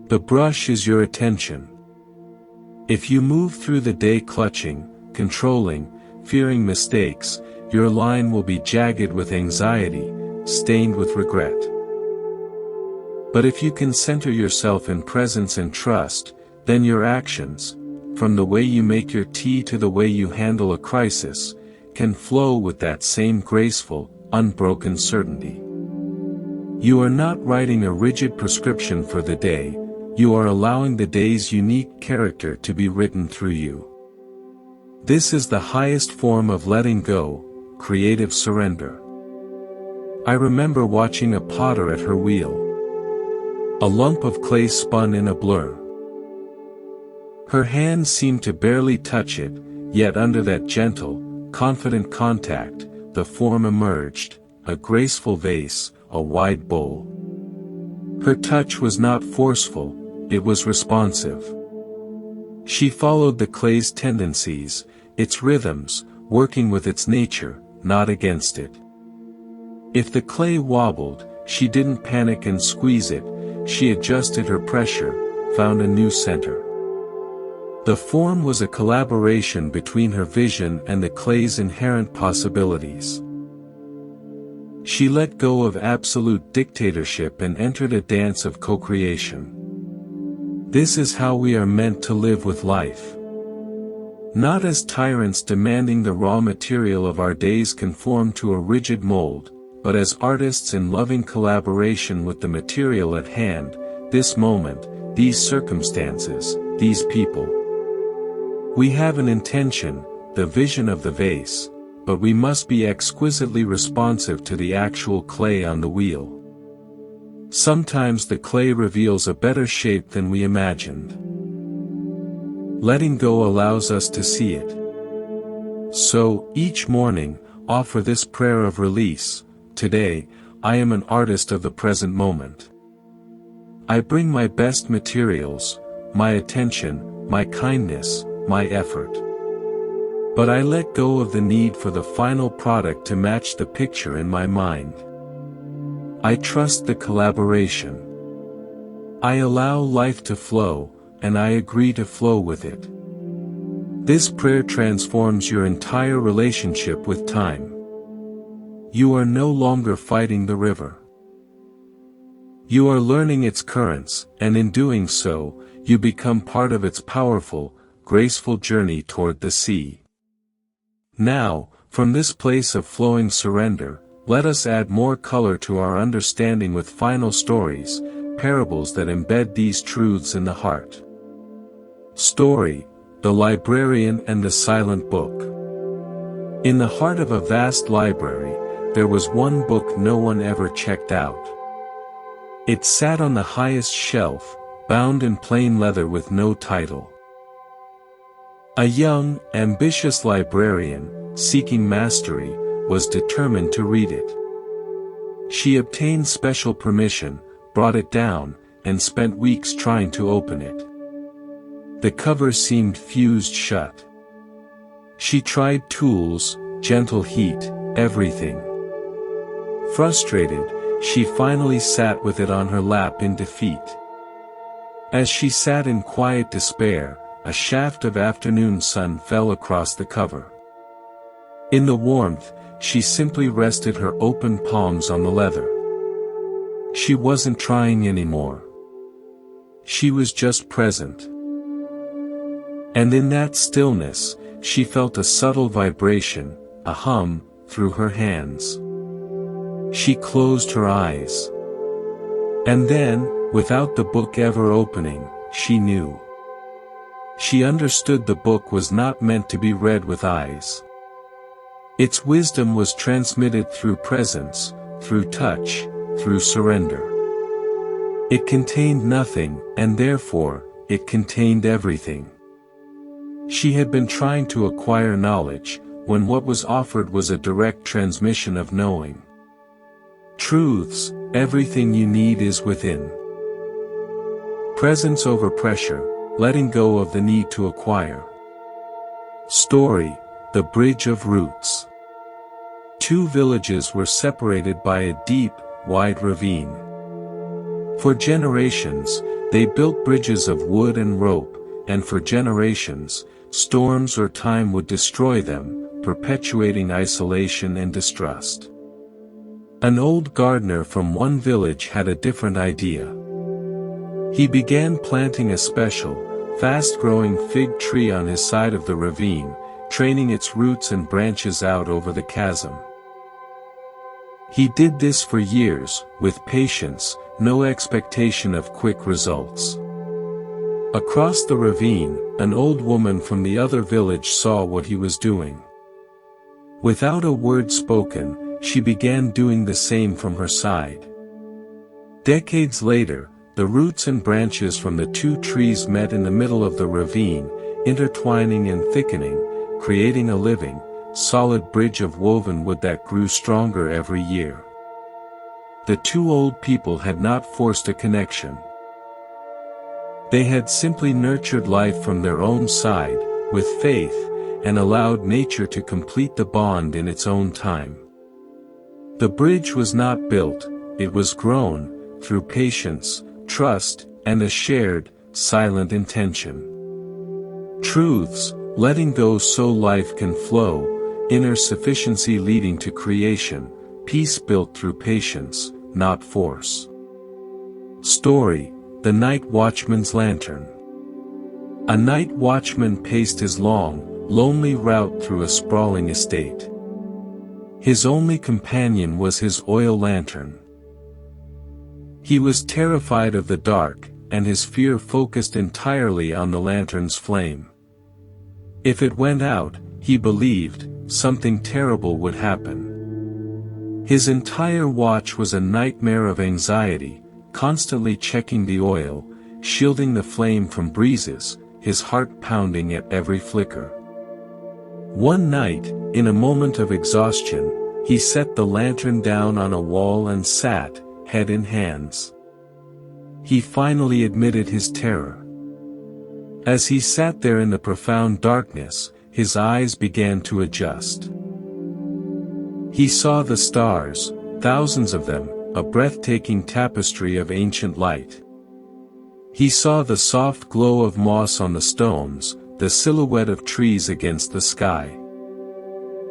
The brush is your attention. If you move through the day clutching, controlling, fearing mistakes, your line will be jagged with anxiety, stained with regret. But if you can center yourself in presence and trust, then your actions, from the way you make your tea to the way you handle a crisis, can flow with that same graceful, unbroken certainty. You are not writing a rigid prescription for the day, you are allowing the day's unique character to be written through you. This is the highest form of letting go, creative surrender. I remember watching a potter at her wheel. A lump of clay spun in a blur. Her hands seemed to barely touch it, yet under that gentle, confident contact, the form emerged, a graceful vase, a wide bowl. Her touch was not forceful, it was responsive. She followed the clay's tendencies, its rhythms, working with its nature, not against it. If the clay wobbled, she didn't panic and squeeze it, she adjusted her pressure, found a new center. The form was a collaboration between her vision and the clay's inherent possibilities. She let go of absolute dictatorship and entered a dance of co-creation. This is how we are meant to live with life. Not as tyrants demanding the raw material of our days conform to a rigid mold, but as artists in loving collaboration with the material at hand, this moment, these circumstances, these people. We have an intention, the vision of the vase, but we must be exquisitely responsive to the actual clay on the wheel. Sometimes the clay reveals a better shape than we imagined. Letting go allows us to see it. So, each morning, offer this prayer of release. Today, I am an artist of the present moment. I bring my best materials, my attention, my kindness, my effort. But I let go of the need for the final product to match the picture in my mind. I trust the collaboration. I allow life to flow, and I agree to flow with it. This prayer transforms your entire relationship with time. You are no longer fighting the river. You are learning its currents, and in doing so, you become part of its powerful, graceful journey toward the sea. Now, from this place of flowing surrender, let us add more color to our understanding with final stories, parables that embed these truths in the heart. Story: The Librarian and the Silent Book. In the heart of a vast library, there was one book no one ever checked out. It sat on the highest shelf, bound in plain leather with no title. A young, ambitious librarian, seeking mastery, was determined to read it. She obtained special permission, brought it down, and spent weeks trying to open it. The cover seemed fused shut. She tried tools, gentle heat, everything. Frustrated, she finally sat with it on her lap in defeat. As she sat in quiet despair, a shaft of afternoon sun fell across the cover. In the warmth, she simply rested her open palms on the leather. She wasn't trying anymore. She was just present. And in that stillness, she felt a subtle vibration, a hum, through her hands. She closed her eyes. And then, without the book ever opening, she knew. She understood the book was not meant to be read with eyes. Its wisdom was transmitted through presence, through touch, through surrender. It contained nothing, and therefore, it contained everything. She had been trying to acquire knowledge, when what was offered was a direct transmission of knowing. Truths, everything you need is within. Presence over pressure, letting go of the need to acquire. Story, the bridge of roots. Two villages were separated by a deep, wide ravine. For generations, they built bridges of wood and rope, and for generations, storms or time would destroy them, perpetuating isolation and distrust. An old gardener from one village had a different idea. He began planting a special, fast-growing fig tree on his side of the ravine, training its roots and branches out over the chasm. He did this for years, with patience, no expectation of quick results. Across the ravine, an old woman from the other village saw what he was doing. Without a word spoken, she began doing the same from her side. Decades later, the roots and branches from the two trees met in the middle of the ravine, intertwining and thickening, creating a living, solid bridge of woven wood that grew stronger every year. The two old people had not forced a connection. They had simply nurtured life from their own side, with faith, and allowed nature to complete the bond in its own time. The bridge was not built, it was grown, through patience, trust, and a shared, silent intention. Truths, letting go so life can flow, inner sufficiency leading to creation, peace built through patience, not force. Story, the Night Watchman's Lantern. A night watchman paced his long, lonely route through a sprawling estate. His only companion was his oil lantern. He was terrified of the dark, and his fear focused entirely on the lantern's flame. If it went out, he believed, something terrible would happen. His entire watch was a nightmare of anxiety, constantly checking the oil, shielding the flame from breezes, his heart pounding at every flicker. One night, in a moment of exhaustion, he set the lantern down on a wall and sat, head in hands. He finally admitted his terror. As he sat there in the profound darkness, his eyes began to adjust. He saw the stars, thousands of them, a breathtaking tapestry of ancient light. He saw the soft glow of moss on the stones, the silhouette of trees against the sky.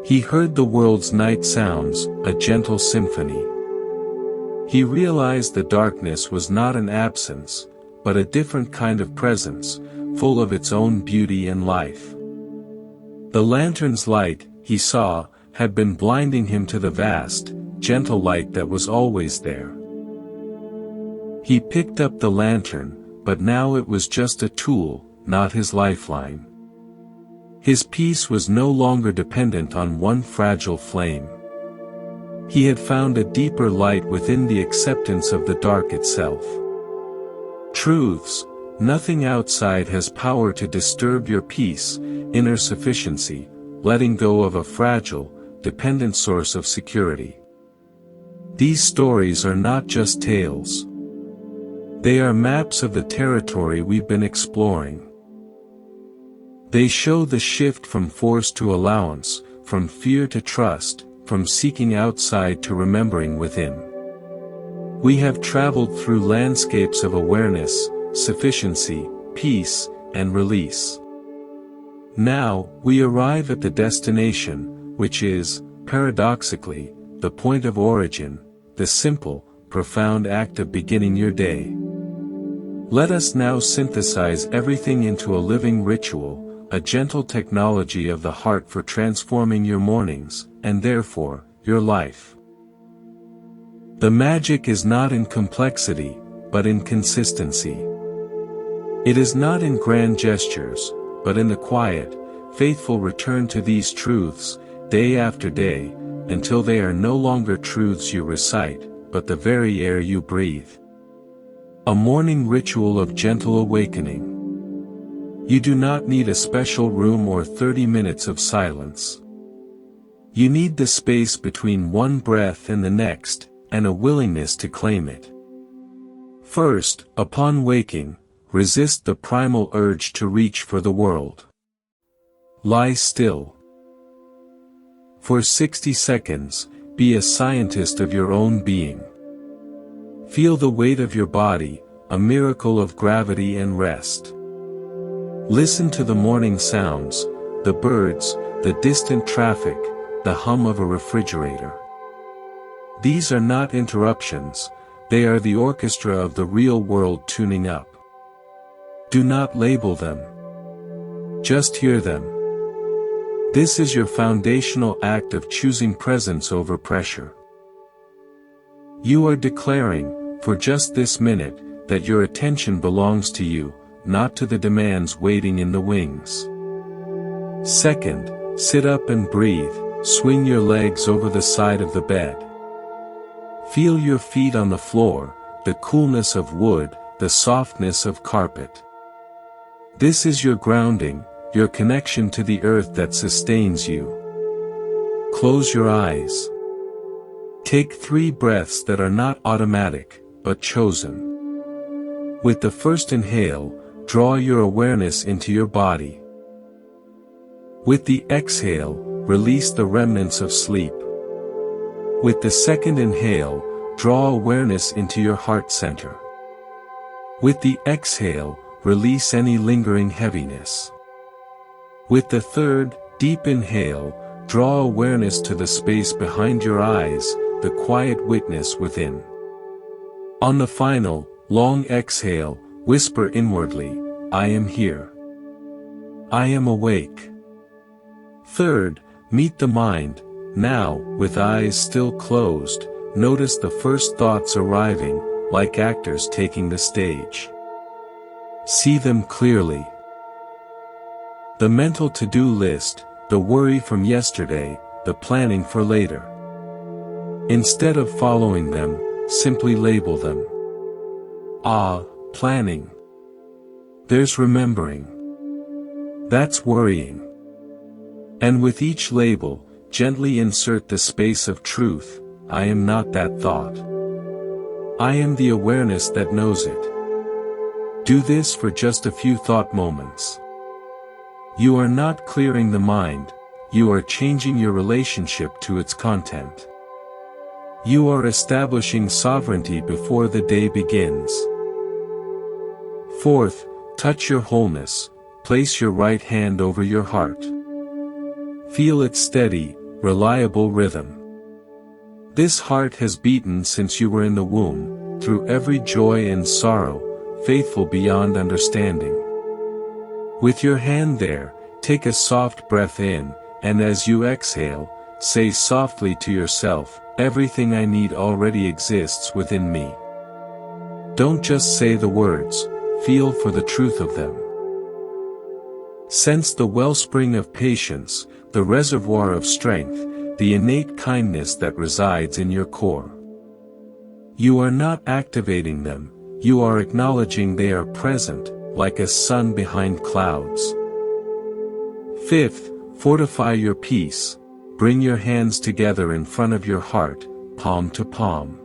He heard the world's night sounds, a gentle symphony. He realized the darkness was not an absence, but a different kind of presence, full of its own beauty and life. The lantern's light, he saw, had been blinding him to the vast, gentle light that was always there. He picked up the lantern, but now it was just a tool, not his lifeline. His peace was no longer dependent on one fragile flame. He had found a deeper light within the acceptance of the dark itself. Truths, nothing outside has power to disturb your peace, inner sufficiency, letting go of a fragile, dependent source of security. These stories are not just tales. They are maps of the territory we've been exploring. They show the shift from force to allowance, from fear to trust, from seeking outside to remembering within. We have traveled through landscapes of awareness, sufficiency, peace, and release. Now, we arrive at the destination, which is, paradoxically, the point of origin, the simple, profound act of beginning your day. Let us now synthesize everything into a living ritual, a gentle technology of the heart for transforming your mornings, and therefore, your life. The magic is not in complexity, but in consistency. It is not in grand gestures, but in the quiet, faithful return to these truths, day after day, until they are no longer truths you recite, but the very air you breathe. A morning ritual of gentle awakening. You do not need a special room or 30 minutes of silence. You need the space between one breath and the next, and a willingness to claim it. First, upon waking, resist the primal urge to reach for the world. Lie still. For 60 seconds, be a scientist of your own being. Feel the weight of your body, a miracle of gravity and rest. Listen to the morning sounds, the birds, the distant traffic, the hum of a refrigerator. These are not interruptions, they are the orchestra of the real world tuning up. Do not label them. Just hear them. This is your foundational act of choosing presence over pressure. You are declaring, for just this minute, that your attention belongs to you, not to the demands waiting in the wings. Second, sit up and breathe, swing your legs over the side of the bed. Feel your feet on the floor, the coolness of wood, the softness of carpet. This is your grounding, your connection to the earth that sustains you. Close your eyes. Take 3 breaths that are not automatic, but chosen. With the first inhale, draw your awareness into your body. With the exhale, release the remnants of sleep. With the second inhale, draw awareness into your heart center. With the exhale, release any lingering heaviness. With the third, deep inhale, draw awareness to the space behind your eyes, the quiet witness within. On the final, long exhale, whisper inwardly, I am here. I am awake. Third, meet the mind. Now, with eyes still closed, notice the first thoughts arriving, like actors taking the stage. See them clearly. The mental to-do list, the worry from yesterday, the planning for later. Instead of following them, simply label them. Planning. There's remembering. That's worrying. And with each label, gently insert the space of truth, I am not that thought. I am the awareness that knows it. Do this for just a few thought moments. You are not clearing the mind, you are changing your relationship to its content. You are establishing sovereignty before the day begins. Fourth, touch your wholeness, place your right hand over your heart. Feel its steady, reliable rhythm. This heart has beaten since you were in the womb, through every joy and sorrow, faithful beyond understanding. With your hand there, take a soft breath in, and as you exhale, say softly to yourself, everything I need already exists within me. Don't just say the words, feel for the truth of them. Sense the wellspring of patience, the reservoir of strength, the innate kindness that resides in your core. You are not activating them, you are acknowledging they are present, like a sun behind clouds. Fifth, fortify your peace. Bring your hands together in front of your heart, palm to palm.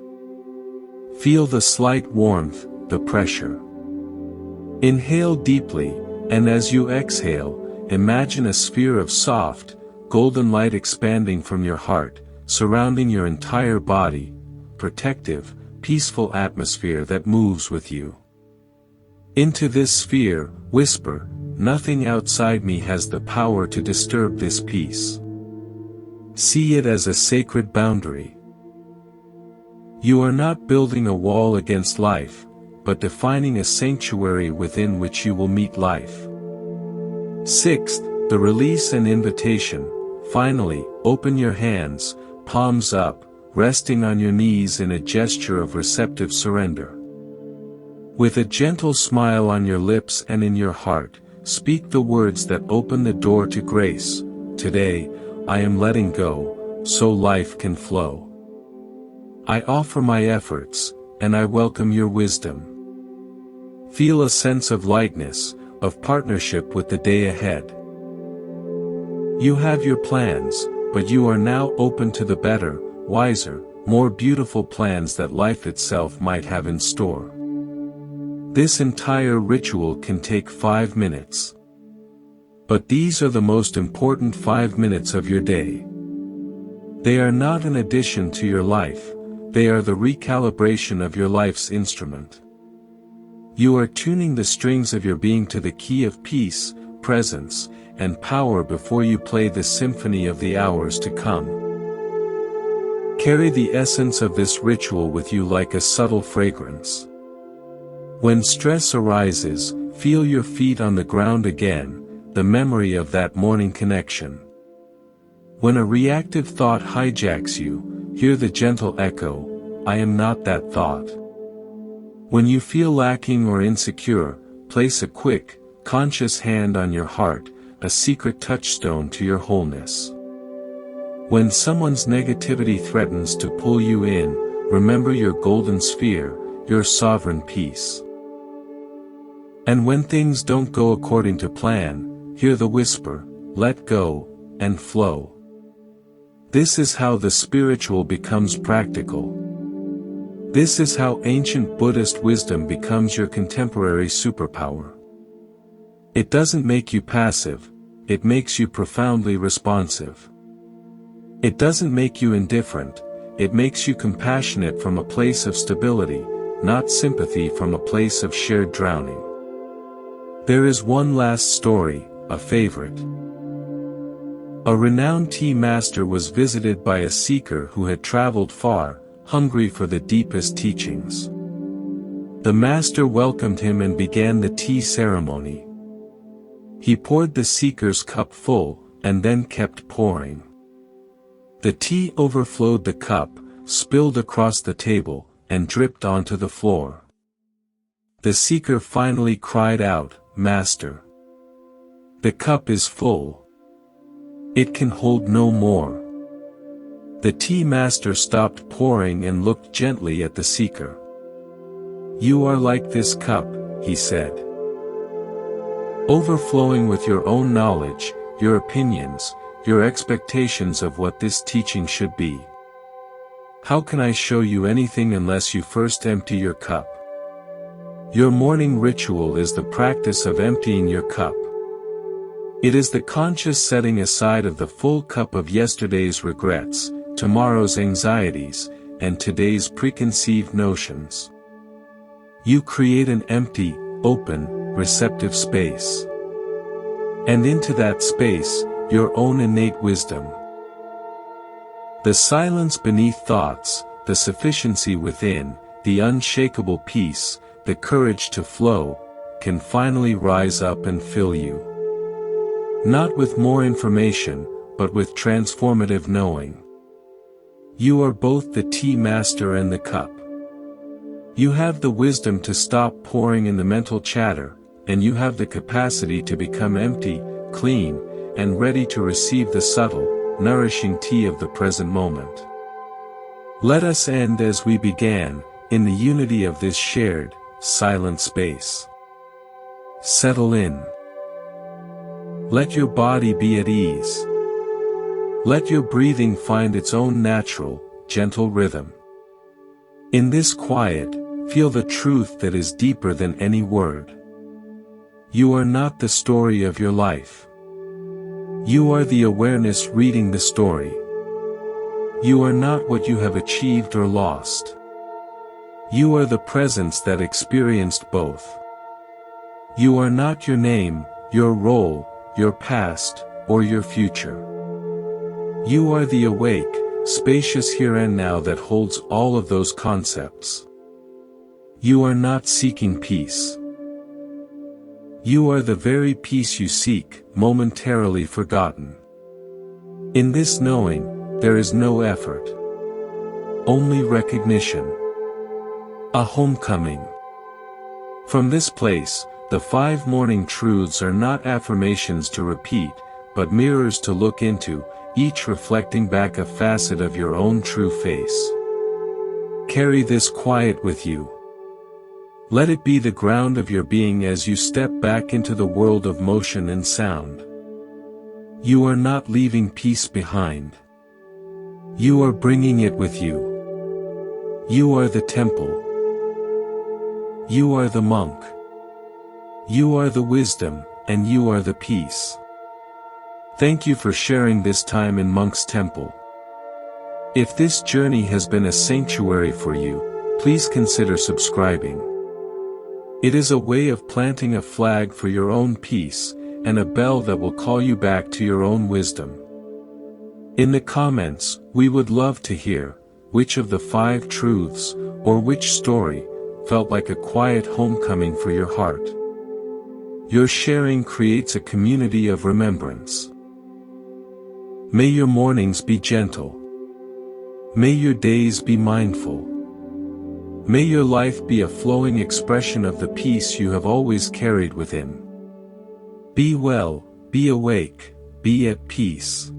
Feel the slight warmth, the pressure. Inhale deeply, and as you exhale, imagine a sphere of soft, golden light expanding from your heart, surrounding your entire body, protective, peaceful atmosphere that moves with you. Into this sphere, whisper, "Nothing outside me has the power to disturb this peace." See it as a sacred boundary. You are not building a wall against life, but defining a sanctuary within which you will meet life. Sixth, the release and invitation. Finally, open your hands, palms up, resting on your knees in a gesture of receptive surrender. With a gentle smile on your lips and in your heart, speak the words that open the door to grace. Today, I am letting go, so life can flow. I offer my efforts, and I welcome your wisdom. Feel a sense of lightness, of partnership with the day ahead. You have your plans, but you are now open to the better, wiser, more beautiful plans that life itself might have in store. This entire ritual can take 5 minutes. But these are the most important 5 minutes of your day. They are not an addition to your life, they are the recalibration of your life's instrument. You are tuning the strings of your being to the key of peace, presence, and power before you play the symphony of the hours to come. Carry the essence of this ritual with you like a subtle fragrance. When stress arises, feel your feet on the ground again, the memory of that morning connection. When a reactive thought hijacks you, hear the gentle echo, "I am not that thought." When you feel lacking or insecure, place a quick, conscious hand on your heart, a secret touchstone to your wholeness. When someone's negativity threatens to pull you in, remember your golden sphere, your sovereign peace. And when things don't go according to plan, hear the whisper, "Let go, and flow." This is how the spiritual becomes practical. This is how ancient Buddhist wisdom becomes your contemporary superpower. It doesn't make you passive, it makes you profoundly responsive. It doesn't make you indifferent, it makes you compassionate from a place of stability, not sympathy from a place of shared drowning. There is one last story, a favorite. A renowned tea master was visited by a seeker who had traveled far, hungry for the deepest teachings. The master welcomed him and began the tea ceremony. He poured the seeker's cup full, and then kept pouring. The tea overflowed the cup, spilled across the table, and dripped onto the floor. The seeker finally cried out, "Master! The cup is full. It can hold no more." The tea master stopped pouring and looked gently at the seeker. "You are like this cup," he said. "Overflowing with your own knowledge, your opinions, your expectations of what this teaching should be. How can I show you anything unless you first empty your cup? Your morning ritual is the practice of emptying your cup. It is the conscious setting aside of the full cup of yesterday's regrets, tomorrow's anxieties, and today's preconceived notions. You create an empty, open, receptive space. And into that space, your own innate wisdom. The silence beneath thoughts, the sufficiency within, the unshakable peace, the courage to flow, can finally rise up and fill you. Not with more information, but with transformative knowing. You are both the tea master and the cup. You have the wisdom to stop pouring in the mental chatter, and you have the capacity to become empty, clean, and ready to receive the subtle, nourishing tea of the present moment. Let us end as we began, in the unity of this shared, silent space. Settle in. Let your body be at ease. Let your breathing find its own natural, gentle rhythm. In this quiet, feel the truth that is deeper than any word. You are not the story of your life. You are the awareness reading the story. You are not what you have achieved or lost. You are the presence that experienced both. You are not your name, your role, your past, or your future. You are the awake, spacious here and now that holds all of those concepts. You are not seeking peace. You are the very peace you seek, momentarily forgotten. In this knowing, there is no effort. Only recognition. A homecoming. From this place, the 5 morning truths are not affirmations to repeat, but mirrors to look into, each reflecting back a facet of your own true face. Carry this quiet with you. Let it be the ground of your being as you step back into the world of motion and sound. You are not leaving peace behind. You are bringing it with you. You are the temple. You are the monk. You are the wisdom, and you are the peace. Thank you for sharing this time in Monk's Temple. If this journey has been a sanctuary for you, please consider subscribing. It is a way of planting a flag for your own peace, and a bell that will call you back to your own wisdom. In the comments, we would love to hear, which of the 5 truths, or which story, felt like a quiet homecoming for your heart. Your sharing creates a community of remembrance. May your mornings be gentle. May your days be mindful. May your life be a flowing expression of the peace you have always carried within. Be well, be awake, be at peace.